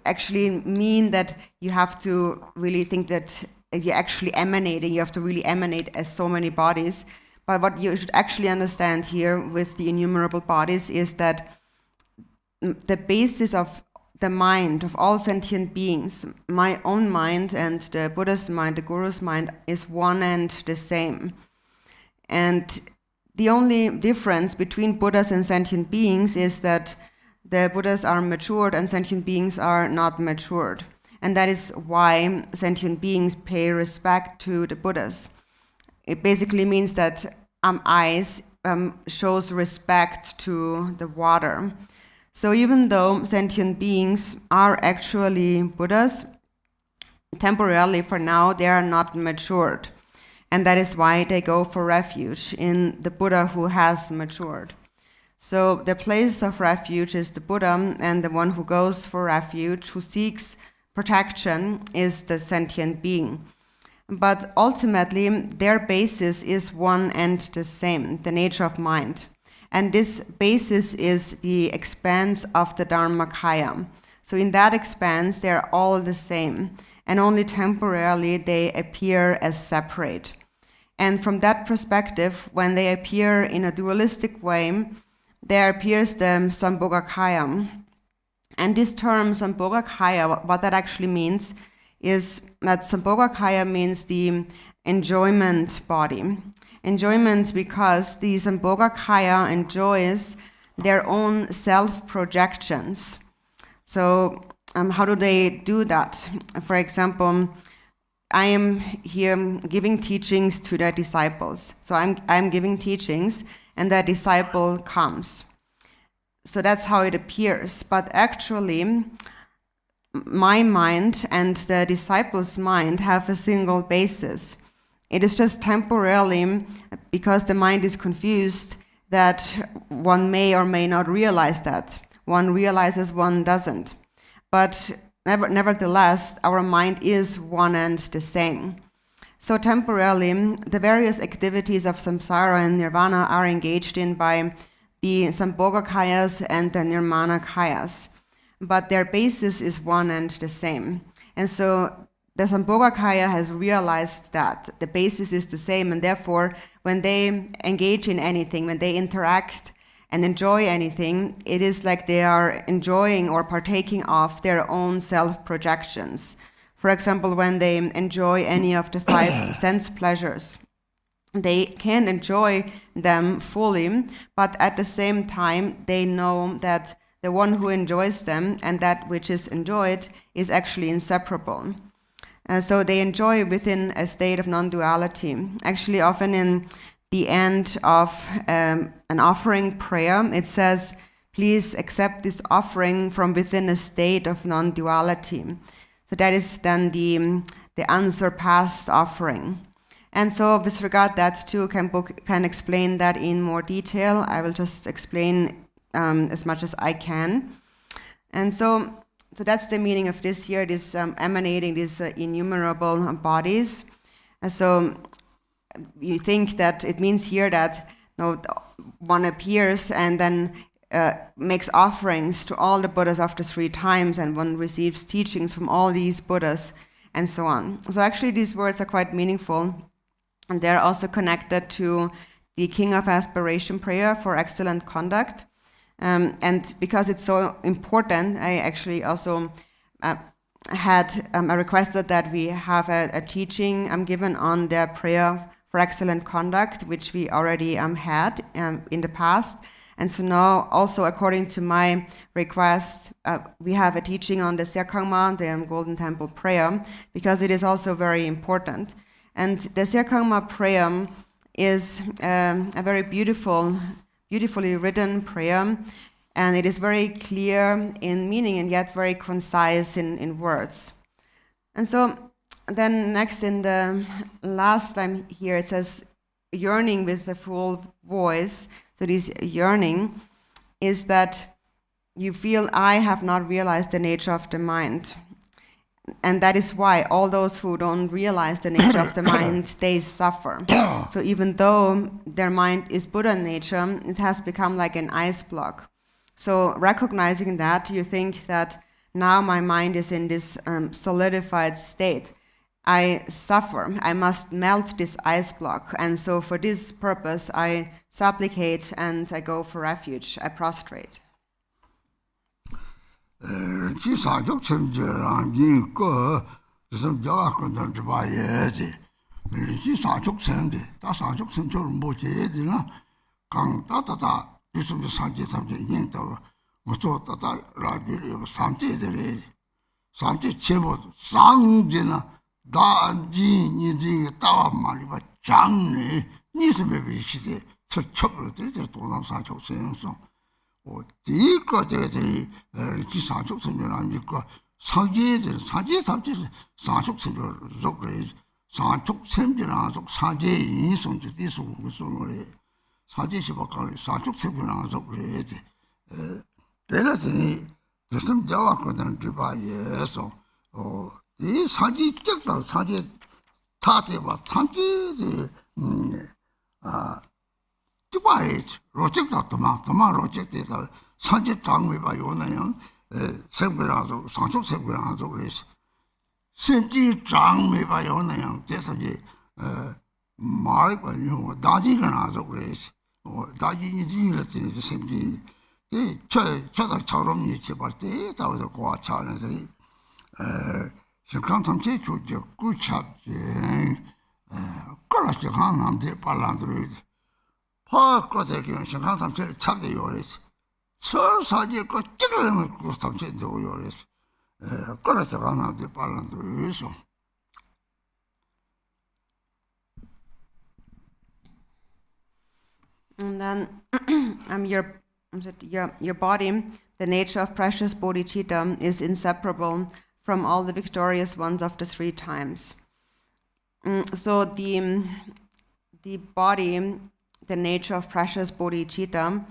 actually mean that you have to really think that you're actually emanating, you have to really emanate as so many bodies. But what you should actually understand here with the innumerable bodies is that the basis of the mind of all sentient beings, my own mind and the Buddha's mind, the Guru's mind, is one and the same. And the only difference between Buddhas and sentient beings is that the Buddhas are matured and sentient beings are not matured. And that is why sentient beings pay respect to the Buddhas. It basically means that ice shows respect to the water. So even though sentient beings are actually Buddhas, temporarily for now they are not matured. And that is why they go for refuge in the Buddha who has matured. So the place of refuge is the Buddha, and the one who goes for refuge, who seeks protection, is the sentient being. But ultimately, their basis is one and the same, the nature of mind. And this basis is the expanse of the Nermanakaya. So in that expanse, they're all the same, and only temporarily they appear as separate. And from that perspective, when they appear in a dualistic way, there appears the Sambhogakaya. And this term, Sambhogakaya, what that actually means is that Sambhogakaya means the enjoyment body. Enjoyment because the Sambhogakaya enjoys their own self-projections. So how do they do that? For example, I am here giving teachings to their disciples. So I'm giving teachings and the disciple comes. So that's how it appears. But actually, my mind and the disciple's mind have a single basis. It is just temporarily, because the mind is confused, that one may or may not realize that. One realizes, one doesn't. But nevertheless, our mind is one and the same. So temporarily, the various activities of samsara and nirvana are engaged in by the Sambhogakayas and the Nermanakayas. But their basis is one and the same. And so the Sambhogakaya has realized that the basis is the same, and therefore, when they engage in anything, when they interact and enjoy anything, it is like they are enjoying or partaking of their own self-projections. For example, when they enjoy any of the 5 sense pleasures, they can enjoy them fully, but at the same time, they know that the one who enjoys them and that which is enjoyed is actually inseparable. So they enjoy within a state of non-duality. Actually, often in the end of an offering prayer, it says, please accept this offering from within a state of non-duality. So that is then the unsurpassed offering. And so with regard that too, Khenpo can explain that in more detail. I will just explain as much as I can. And so that's the meaning of this here, this emanating these innumerable bodies. So you think that it means here that one appears and then makes offerings to all the Buddhas after 3 times, and one receives teachings from all these Buddhas, and so on. So actually these words are quite meaningful, and they're also connected to the King of Aspiration prayer for excellent conduct. And because it's so important, I actually also I requested that we have a teaching given on their prayer for excellent conduct, which we already had in the past. And so now, also according to my request, we have a teaching on the Serkhangma, the Golden Temple prayer, because it is also very important. And the Serkhangma prayer is a very beautifully written prayer, and it is very clear in meaning and yet very concise in words. And so then next in the last time here it says, yearning with the full voice. So this yearning is that you feel, I have not realized the nature of the mind. And that is why all those who don't realize the nature of the mind, they suffer. So even though their mind is Buddha nature, it has become like an ice block. So recognizing that, you think that now my mind is in this solidified state. I suffer. I must melt this ice block. And so for this purpose, I supplicate and I go for refuge. I prostrate.
Chi sajuk semjeran yin ko sem jawa ko dan ba ye ji. Chi sajuk semde, ta sajuk semjor mo je de na. Kang ta yusum saje samje yin ta mo so ta ra bi le samje de le. Samje chebo sangje na da ji ni ji ta ma li ba chang ne ni se be bi shi de 저 첩을 들들 도남 사족 생성 어디까지 이 사족 선전 아니까 사제들 사제 삼지 사족 선전 적래 사족 선전아 적 사제 인성지 뒤서 무슨을 사제시 바깥에 사족 선전아 적래 내가더니 무슨 자와거든 디바예서 이 사지 적다 사제 타대바 산지 디바이 로직다 도마 로직대다 산지 당외바 요나요 세브라도 상속 세브라도 그래서 센지 장외바 요나요 대서지 말과 요 다지가 나서 그래서 다지니 지일했더니 생기 저처럼 이렇게 볼때 다들 고아 차는들이 생각탐지 주제 꾸찹지 그렇게 하는데 발란들이 파거대 그 생각탐지를 찾게 요래서 서사지 그 찌르면 그 탐지도 요래서 그렇게 하는데 발란들이 있어.
And then your body, the nature of precious bodhicitta, is inseparable from all the victorious ones of the 3 times. So the body, the nature of precious bodhicitta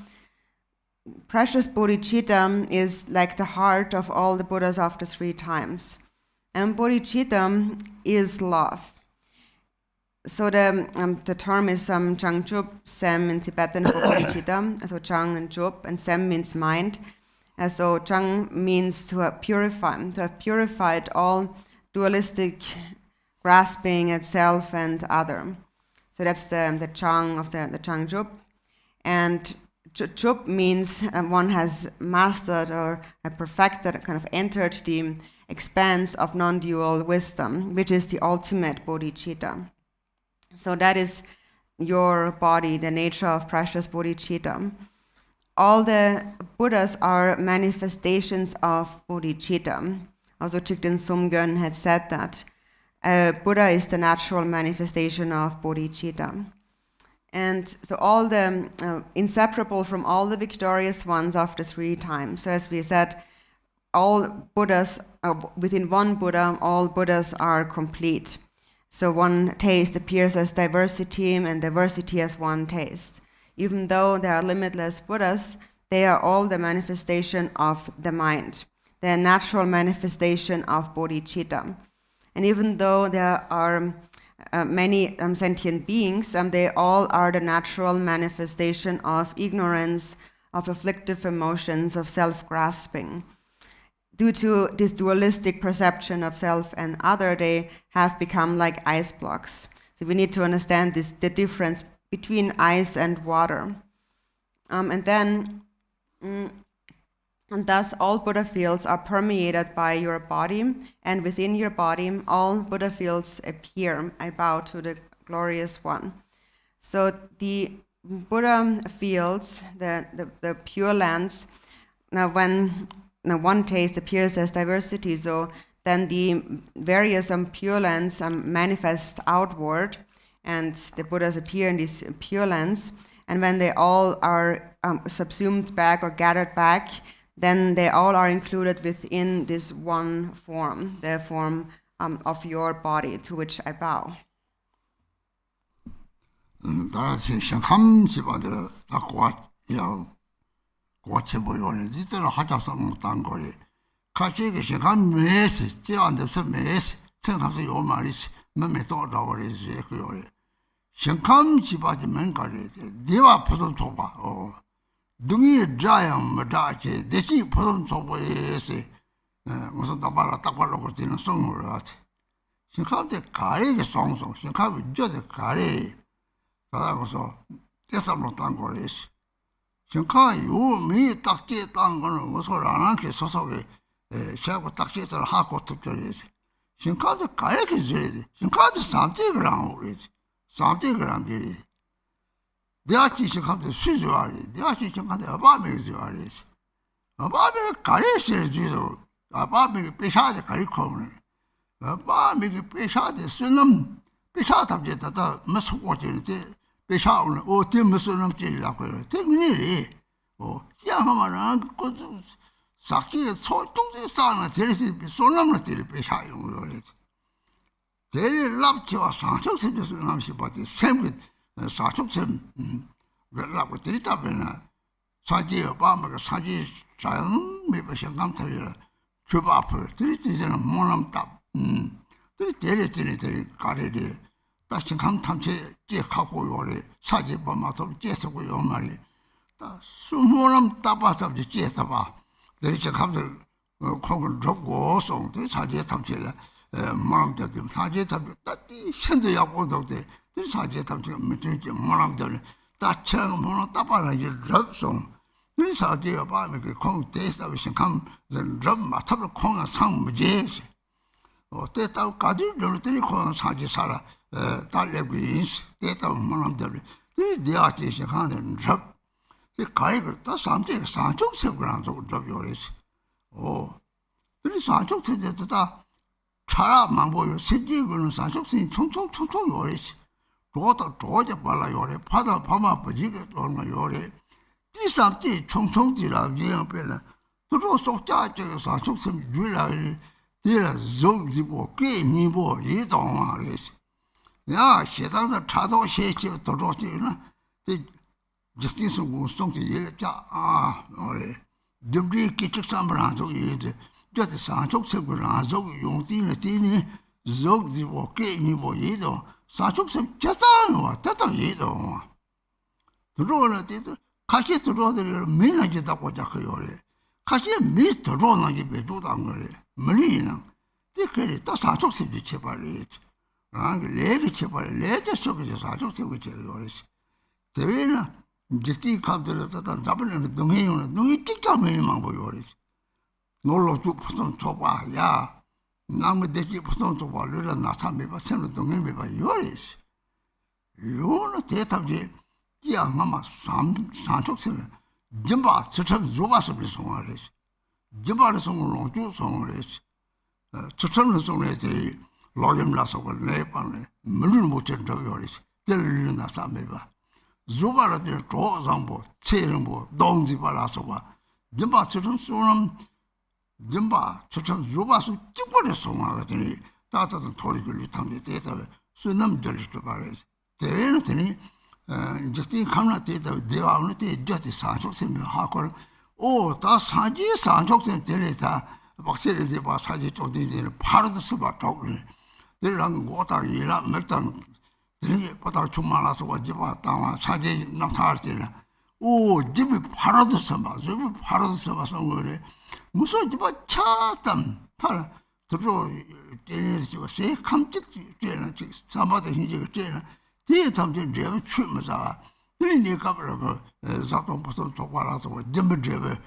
is like the heart of all the Buddhas of the 3 times. And bodhicitta is love. So the term is Chang Chup, Sem in Tibetan for bodhicitta. So Chang and Chup, and Sem means mind. So Chang means to have purified all dualistic grasping at self and other. So that's the Chang of the Chang Chup. And Chup means one has mastered or perfected, kind of entered the expanse of non-dual wisdom, which is the ultimate bodhicitta. So that is your body, the nature of precious bodhicitta. All the Buddhas are manifestations of bodhicitta. Also Chikden Sumgön had said that Buddha is the natural manifestation of bodhicitta. And so all the inseparable from all the victorious ones of the 3 times. So as we said, all Buddhas, within one Buddha, all Buddhas are complete. So one taste appears as diversity and diversity as one taste. Even though there are limitless Buddhas, they are all the manifestation of the mind, the natural manifestation of bodhicitta. And even though there are many sentient beings, they all are the natural manifestation of ignorance, of afflictive emotions, of self-grasping. Due to this dualistic perception of self and other, they have become like ice blocks. So we need to understand the difference between ice and water. And thus all Buddha fields are permeated by your body, and within your body all Buddha fields appear. I bow to the glorious one. So the Buddha fields, the pure lands, when one taste appears as diversity, so then the various pure lands manifest outward, and the Buddhas appear in these pure lands, and when they all are subsumed back or gathered back, then they all are included within this one form, the form of your body, to which I bow.
다시 생감시바들 다고야 고체 보여네 이들 하자서 못한 거리 같이 생감 메시 제안돼서 메시 생감서 요 말이 몸에 돌아오리지 그요래 생감시바지면 가래 네와 포선 줘봐 등이 자양 뭐다지 대시 포선 줘보에서 무슨 답하라 딱발로 되는 성을 하지 생감대 가래게 성성 생감이 저대 가래 다가서 대삼로 딴 거래시 생카 요미 딱지 딴 거는 무슨 안한게 소속에 shabu takshi tar hako tukyorezi. Shinkada kayaki zirezi. Shinkada 30 gram urezi. 30 gram birezi. Diachi shinkada suzuwari. Diachi shinkada abami zuwarezi. Abami kare shirizido. Abami peshade kari komne. Abami peshade sunam. Peshade tabje tata masuko jirite. Peshade o te masunam jirila koyo. Te miniri. O yamamana kozu. Saki 소통제 사나 데리시 소남나 데리 배샤용 요래. 데리 랍치와 상속세에서 남시 바디 샘기 상속셈 랍고 데리타베나 사지에 바마가 사지 장 메버션 감타이라 주바프 데리티는 모남답 데리 가레리 다시 감탐체 제하고 요래 사지 바마서 제서고 요 말이 다 수모남 따바서 제서봐 내가 감들 공을 접고 송들 사제 탐지를 마음대로 사제 탐지 따디 현재 약보도데 사제 탐지 무슨지 마음대로 따처럼 뭐나 따바라 이제 접송 이 사제가 봐면 공 대사비신 감 좀 맞춰서 공을 상무제시 때따 가지를 들이 공 사제 살아 달래기 때따 마음대로 이 대학에서 하는 접 가이를 다 상태가 상쪽색으로 좀 접요래서 그래서 상쪽색에도 다 차라만 보여 세계는 상쪽색이 총총 요래서 도저 발라 요래 파다 파마 버지게 돌마 요래第三지 총총지라 위험변은 또 속자적 상쪽색 유라를 내가 좀지고 꽤니고 이동하래서 야 시당의 차도 시치 도로지나 Justice was something or Jumbi Kitchik Sambrazo is just a Sanchok Silverazo, Yontina Tini, Zog the Woke in Boyedo, Sanchok Chatano, Tata Yedo. The roller did Kashi to roll the manager that was Jakayore. Kashi missed the roller give a dudangere, Marina. They credit the Sanchok Silvi Cheparit. Rang Lady Chepar, later shook the Sanchok Silvi. The winner. Jeti 카드를 다 잡으려는 동해요는 눈이 찍자매만 보여리지. 놀러 쭉 무슨 줘봐. 야. 남의 대기 무슨 줘봐. 르라 나타매봐. 생을 동해매봐. 요리지. 요는 대답지. 야, 마마 산쪽세는 점바 저천 줘봐서 비송하래지. 점바를 송을 주 송을해지. 저천을 송해지. 로gem라서 내판에 물을 못 줬다 요리지. 들르는 나타매봐. Zubar들 도장보 체령보 동지발아서봐 점바 저런 수는 점바 저런 zu바수 찍버렸어 말하더니 따뜻한 토리를 탐지 대다 수남들도 말해서 대회는 되니 이제 감나 대다 대화는 때 이제 산속세면 하고 오다 사지 산속세 때리다 박세리데 봐 사지 쪽들이 바로도 수바 쪽을 들랑 고다 이라 맥당 들이 보다 주말아서 와지바 땅아 차제 남사할 때는 오 집이 팔아도 서봐 집이 팔아도 서봐서 그래 무슨 집아 차담 팔 들어 때리고 세 감찍지 때는 사마다 hin지가 때는 뒤에 담진 제가 취면서 들이 내가 그러고 자동 무슨 쪽발아서 집이 제가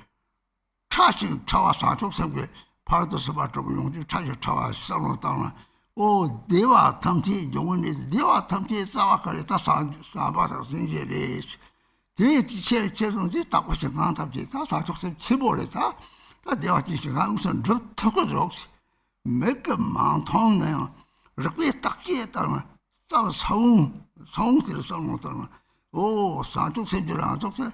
차신 차와 사족 생계 팔아도 서봐 쪽 용지 차지 차와 싸로 땅아 오 대화 탐지 용원이 대화 탐지 싸와까지 다 사바서 생제레스 대체 제정지 딱고 생각 탐지 다 사족선 치보래다 다 대화 지시가 우선 좀 타고 들어오시 몇개 많통네 이렇게 딱지에 따르면 싸 성들을 써놓다는 오 사족 생제라 사족선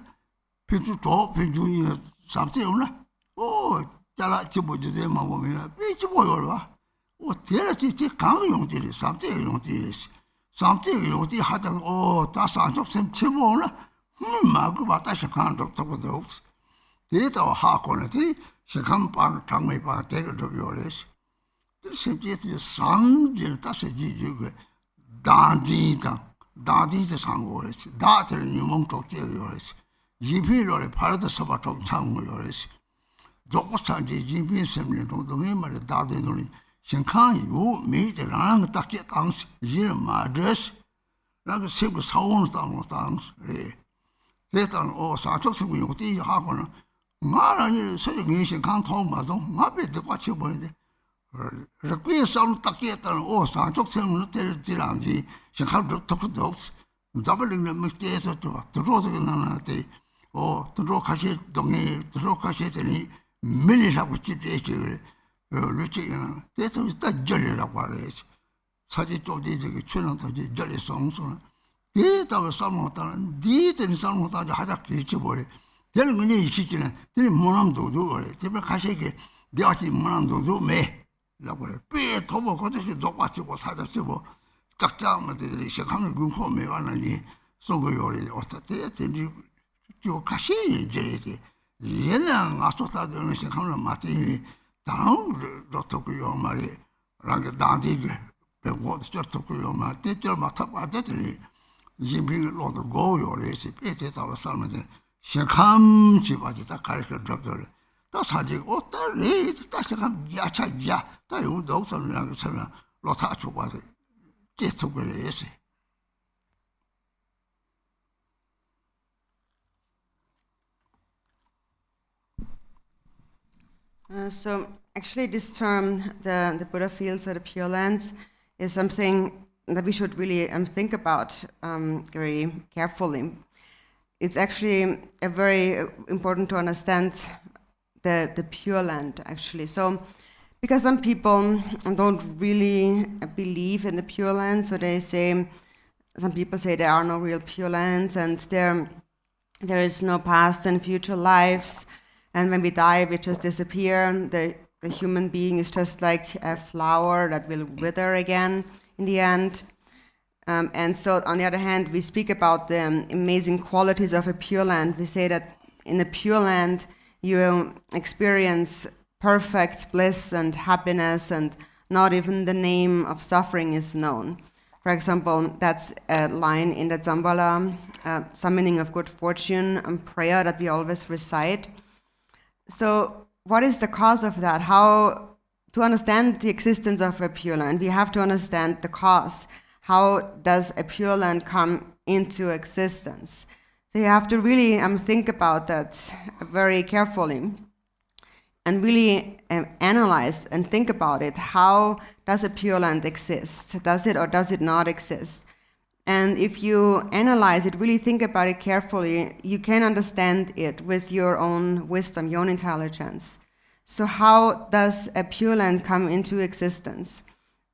비주 도 비주니 삼세 없나 오 잘라 지보지대 마보면 비지 보여라 오 대라지 강용들이 삼세 용들이 삼세 용들이 하다 오다 사족선 치보나 마그 바다시 간도 또도 대도 하고는들이 시간방 장매방 대거도 요래시 심지어 상질 다시 지주가 다디다 상고래시 다들 유몽 쪽지에 요래시 이필로에 파르다 서바통 상고 요래시 조고산지 이필 셈는 동동에 말에 다되는 신칸이 요 메이드랑 딱게 당시 일 마드스 라고 세고 사원을 당시 예 대단 오 사적스고 요티 하고는 말아니 서정이 신칸 통마서 마베도 같이 보는데 그게 싸움 딱게 했다는 오 사적스는 때리랑지 신칸도 tokk도 잡을리면 먹대서 또 들어서 나나데 오 들어 가시 동에 들어 가시더니 밀리라고 집에서 루치는 대서 다 절이라고 하래지 사지 쪽지 저기 출연도 절이 송송 대답을 싸먹었다는 니들이 싸먹었다는 하자기 잊어버려 되는 거니 이 시기는 되는 모남도도 그래 집에 가시게 내가시 모남도도 매라고 해 빼 도보 거기서 녹아치고 사자치고 딱딱마들이 시작하면 군코 매와나니 속을 요리 어떻게 되니 저 가시 이제지 얘는 아소타도는 시작하면 마티니 다음 로토고요 말이 랑게 다디게 배고 저토고요 말 때절 맡아 받더니 이빙을 로도 고요래시 빼대다고 살면 시작함 집아지 다 가르쳐 줬더니 다 사지 옷다리 다 시작함 야차야 다 요도 없으면 그러면 로타 주고서 계속 그래야지
So actually this term, the Buddha fields or the Pure Lands, is something that we should really think about very carefully. It's actually very important to understand the Pure Land, actually. So, because some people don't really believe in the Pure Land, so they say, some people say there are no real Pure Lands, and there is no past and future lives, and when we die, we just disappear. The human being is just like a flower that will wither again in the end. And so, on the other hand, we speak about the amazing qualities of a Pure Land. We say that in a Pure Land, you experience perfect bliss and happiness, and not even the name of suffering is known. For example, that's a line in the Zambala, summoning of good fortune and prayer that we always recite. So, what is the cause of that? How to understand the existence of a Pure Land, we have to understand the cause. How does a Pure Land come into existence? So you have to really think about that very carefully and really analyze and think about it. How does a Pure Land exist? Does it or does it not exist? And if you analyze it, really think about it carefully, you can understand it with your own wisdom, your own intelligence. So how does a Pure Land come into existence?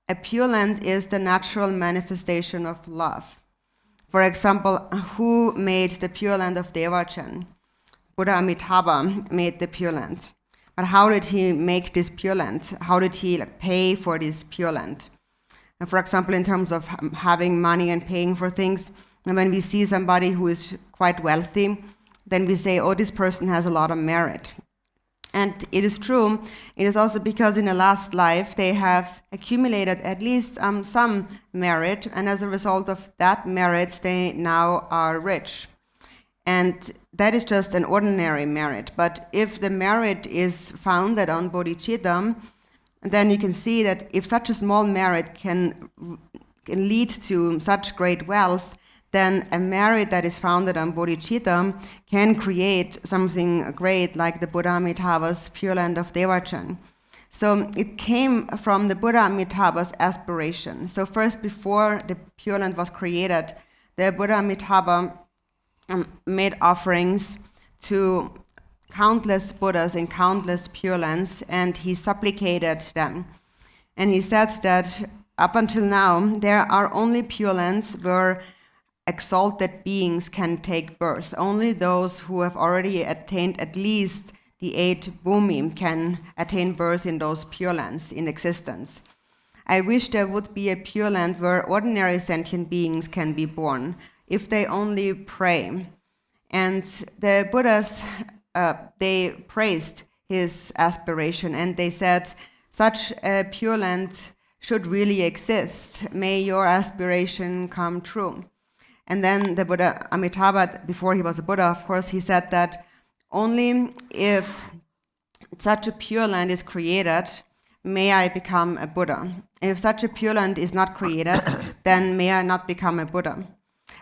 A Pure Land is the natural manifestation of love. For example, who made the Pure Land of Devachan? Buddha Amitabha made the Pure Land. But how did he make this Pure Land? How did he pay for this Pure Land? And for example, in terms of having money and paying for things, and when we see somebody who is quite wealthy, then we say, oh, this person has a lot of merit. And it is true, it is also because in the last life they have accumulated at least some merit, and as a result of that merit they now are rich. And that is just an ordinary merit. But if the merit is founded on bodhicitta, then you can see that if such a small merit can lead to such great wealth, then a merit that is founded on bodhicitta can create something great like the Buddha Amitabha's Pure Land of Devachan. So it came from the Buddha Amitabha's aspiration. So first, before the Pure Land was created, the Buddha Amitabha made offerings to countless Buddhas in countless Pure Lands, and he supplicated them. And he said that up until now, there are only Pure Lands where exalted beings can take birth. Only those who have already attained at least the 8 bhumi can attain birth in those Pure Lands in existence. I wish there would be a Pure Land where ordinary sentient beings can be born, if they only pray. And the Buddhas, they praised his aspiration, and they said, such a Pure Land should really exist. May your aspiration come true. And then the Buddha Amitabha, before he was a Buddha, of course, he said that only if such a Pure Land is created, may I become a Buddha. If such a Pure Land is not created, then may I not become a Buddha.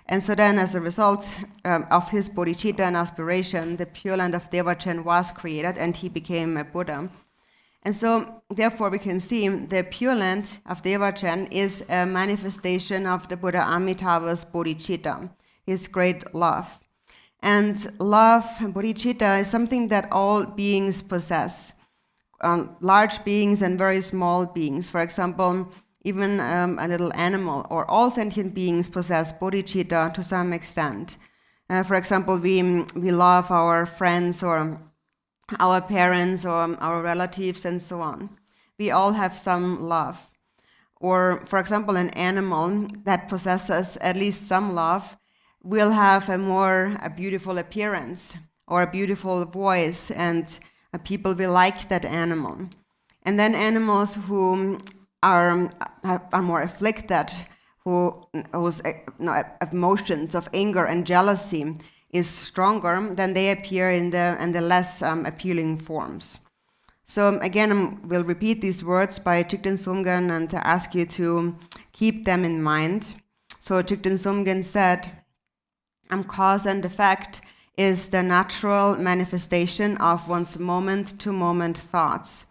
And so then, as a result of his bodhicitta and aspiration, the Pure Land of Devachan was created, and he became a Buddha. And so, therefore, we can see the Pure Land of Devachan is a manifestation of the Buddha Amitabha's bodhicitta, his great love. And love, bodhicitta, is something that all beings possess, large beings and very small beings. For example, even a little animal, or all sentient beings possess bodhicitta to some extent. For example, we love our friends or our parents or our relatives and so on. We all have some love. Or, for example, an animal that possesses at least some love will have a beautiful appearance or a beautiful voice, and people will like that animal. And then animals who are more afflicted, whose emotions of anger and jealousy is stronger, then they appear in the less appealing forms. So again, we'll repeat these words by Jigten Sumgön and ask you to keep them in mind. So Jigten Sumgön said, cause and effect is the natural manifestation of one's moment-to-moment thoughts.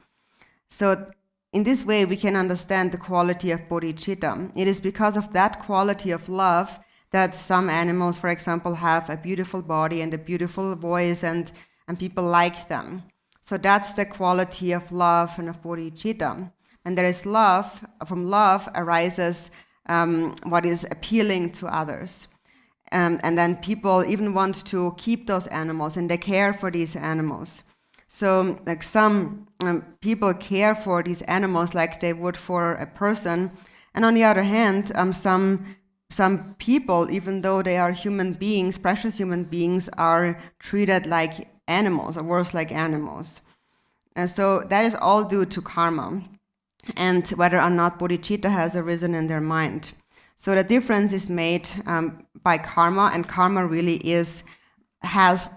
So in this way, we can understand the quality of bodhicitta. It is because of that quality of love that some animals, for example, have a beautiful body and a beautiful voice, and people like them. So that's the quality of love and of bodhicitta. And there is love, from love arises what is appealing to others. And then people even want to keep those animals, and they care for these animals. So like some people care for these animals like they would for a person. And on the other hand, some people, even though they are human beings, precious human beings, are treated like animals, or worse, like animals. And so that is all due to karma, and whether or not bodhicitta has arisen in their mind. So the difference is made by karma, and karma really has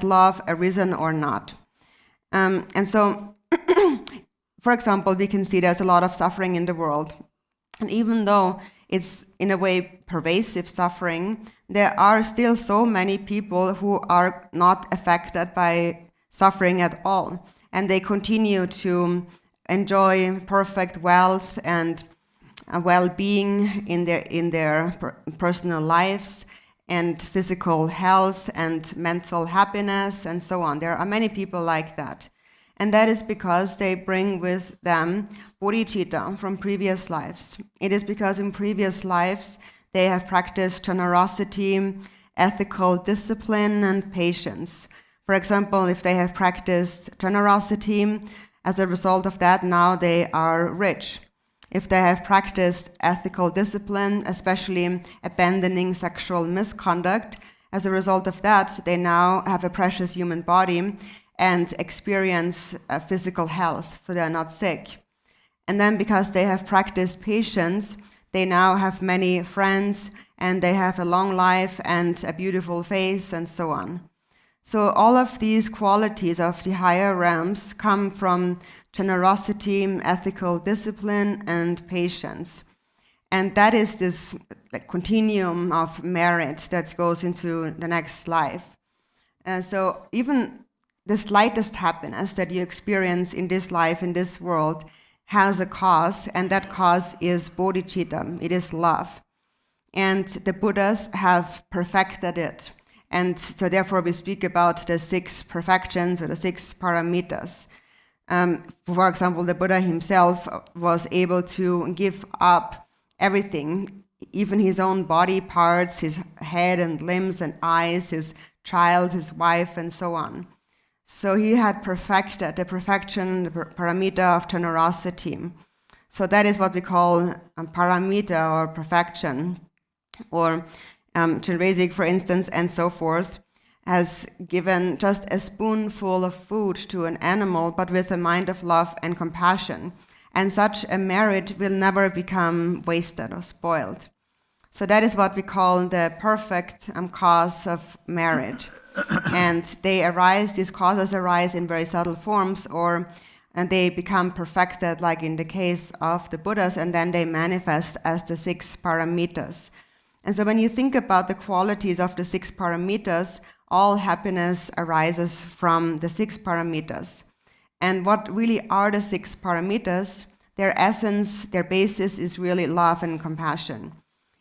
love arisen or not. And so, for example, we can see there's a lot of suffering in the world. And even though it's in a way pervasive suffering, there are still so many people who are not affected by suffering at all. And they continue to enjoy perfect wealth and well-being in their personal lives, and physical health and mental happiness and so on. There are many people like that. And that is because they bring with them bodhicitta from previous lives. It is because in previous lives they have practiced generosity, ethical discipline, and patience. For example, if they have practiced generosity, as a result of that, now they are rich. If they have practiced ethical discipline, especially abandoning sexual misconduct, as a result of that, they now have a precious human body, and experience physical health, so they are not sick. And then because they have practiced patience, they now have many friends, and they have a long life and a beautiful face, and so on. So all of these qualities of the higher realms come from generosity, ethical discipline, and patience. And that is this continuum of merit that goes into the next life. So even the slightest happiness that you experience in this life, in this world, has a cause, and that cause is bodhicitta, it is love. And the Buddhas have perfected it. And so therefore we speak about the 6 perfections or the 6 paramitas. For example, the Buddha himself was able to give up everything, even his own body parts, his head and limbs and eyes, his child, his wife, and so on. So he had perfected the perfection, the paramita of generosity. So that is what we call paramita or perfection. Or Chenrezig, for instance, and so forth, has given just a spoonful of food to an animal, but with a mind of love and compassion. And such a merit will never become wasted or spoiled. So that is what we call the perfect cause of merit. And these causes arise in very subtle forms, and they become perfected, like in the case of the Buddhas, and then they manifest as the 6 paramitas. And so when you think about the qualities of the 6 paramitas, all happiness arises from the 6 paramitas. And what really are the 6 paramitas? Their essence, their basis is really love and compassion.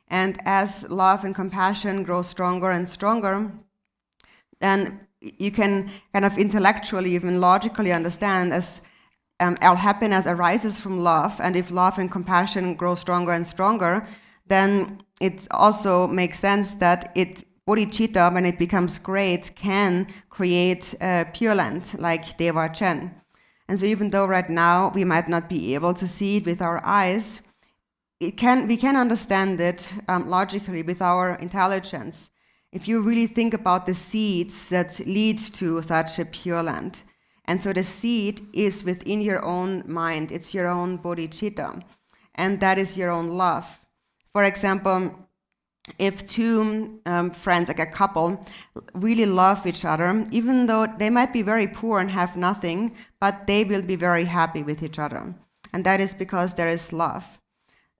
And as love and compassion grow stronger and stronger, then you can kind of intellectually, even logically understand as our happiness arises from love, and if love and compassion grow stronger and stronger, then it also makes sense that bodhicitta, when it becomes great, can create Pure Land, like Deva Chen. And so even though right now we might not be able to see it with our eyes, we can understand it logically with our intelligence. If you really think about the seeds that lead to such a Pure Land. And so the seed is within your own mind, it's your own bodhicitta, and that is your own love. For example, if 2 friends, like a couple, really love each other, even though they might be very poor and have nothing, but they will be very happy with each other. And that is because there is love.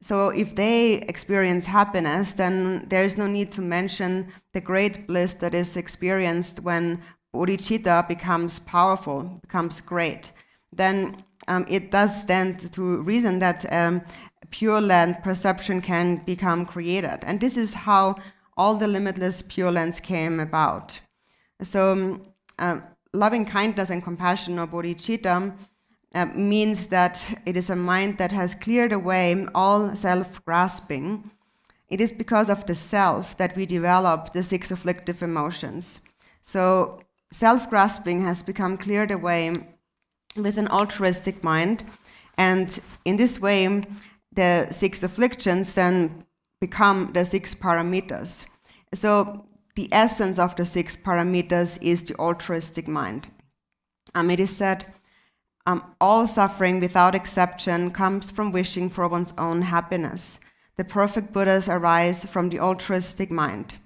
So if they experience happiness, then there is no need to mention the great bliss that is experienced when bodhicitta becomes powerful, becomes great. Then it does stand to reason that Pure Land perception can become created. And this is how all the limitless Pure Lands came about. So loving kindness and compassion, or bodhicitta, means that it is a mind that has cleared away all self-grasping. It is because of the self that we develop the 6 afflictive emotions. So self-grasping has become cleared away with an altruistic mind, and in this way the 6 afflictions then become the 6 paramitas. So the essence of the 6 paramitas is the altruistic mind. It is said, all suffering without exception comes from wishing for one's own happiness. The perfect Buddhas arise from the altruistic mind.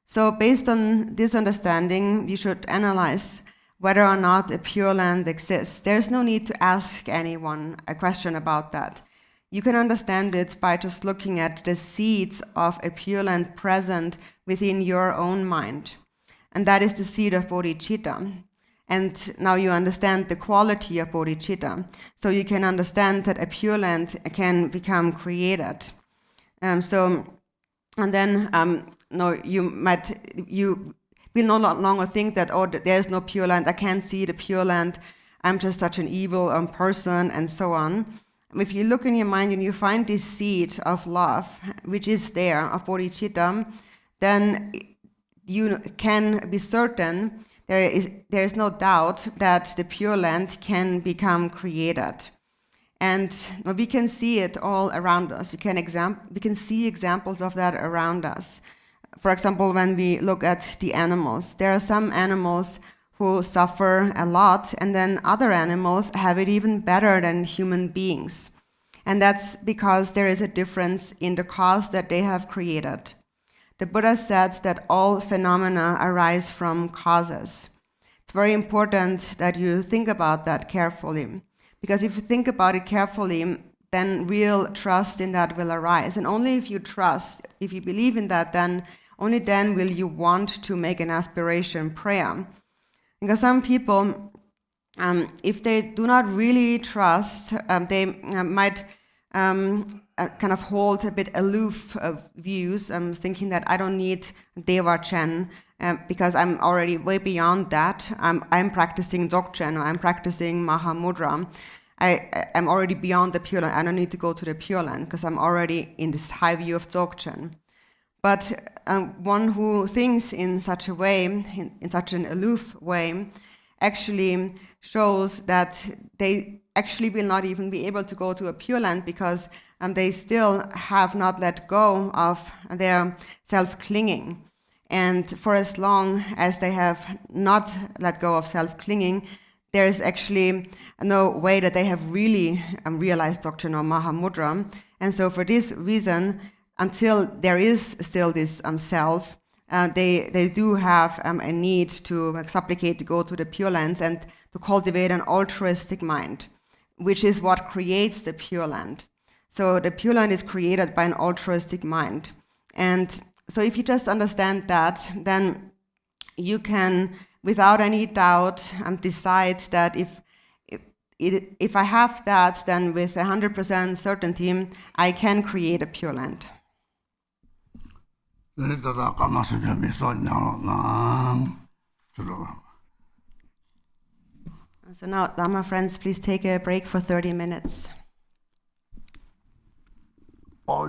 So based on this understanding, you should analyze whether or not a Pure Land exists. There's no need to ask anyone a question about that. You can understand it by just looking at the seeds of a Pure Land present within your own mind. And that is the seed of bodhicitta. And now you understand the quality of bodhicitta. So you can understand that a Pure Land can become created. You will no longer think that, there's no Pure Land, I can't see the Pure Land, I'm just such an evil person, and so on. If you look in your mind and you find this seed of love, which is there, of bodhicitta, then you can be certain there is no doubt that the Pure Land can become created. And we can see it all around us. We can see examples of that around us. For example, when we look at the animals, there are some animals who suffer a lot, and then other animals have it even better than human beings. And that's because there is a difference in the cause that they have created. The Buddha said that all phenomena arise from causes. It's very important that you think about that carefully, because if you think about it carefully, then real trust in that will arise. And only if you trust, if you believe in that, then only then will you want to make an aspiration prayer. Because some people, if they do not really trust, they might kind of hold a bit aloof views, thinking that I don't need Deva Chen because I'm already way beyond that. I'm practicing Dzogchen, or I'm practicing Mahamudra. I'm already beyond the Pure Land. I don't need to go to the Pure Land because I'm already in this high view of Dzogchen. But one who thinks in such a way, in such an aloof way, actually shows that they actually will not even be able to go to a Pure Land because they still have not let go of their self-clinging. And for as long as they have not let go of self-clinging, there is actually no way that they have really realized Dzogchen or Mahamudra. And so for this reason, until there is still this self, they do have a need to supplicate to go to the Pure Lands and to cultivate an altruistic mind, which is what creates the Pure Land. So the Pure Land is created by an altruistic mind. And so if you just understand that, then you can, without any doubt, decide that if I have that, then with 100% certainty, I can create a Pure Land. So now, Dhamma friends, please take a break for 30 minutes.
All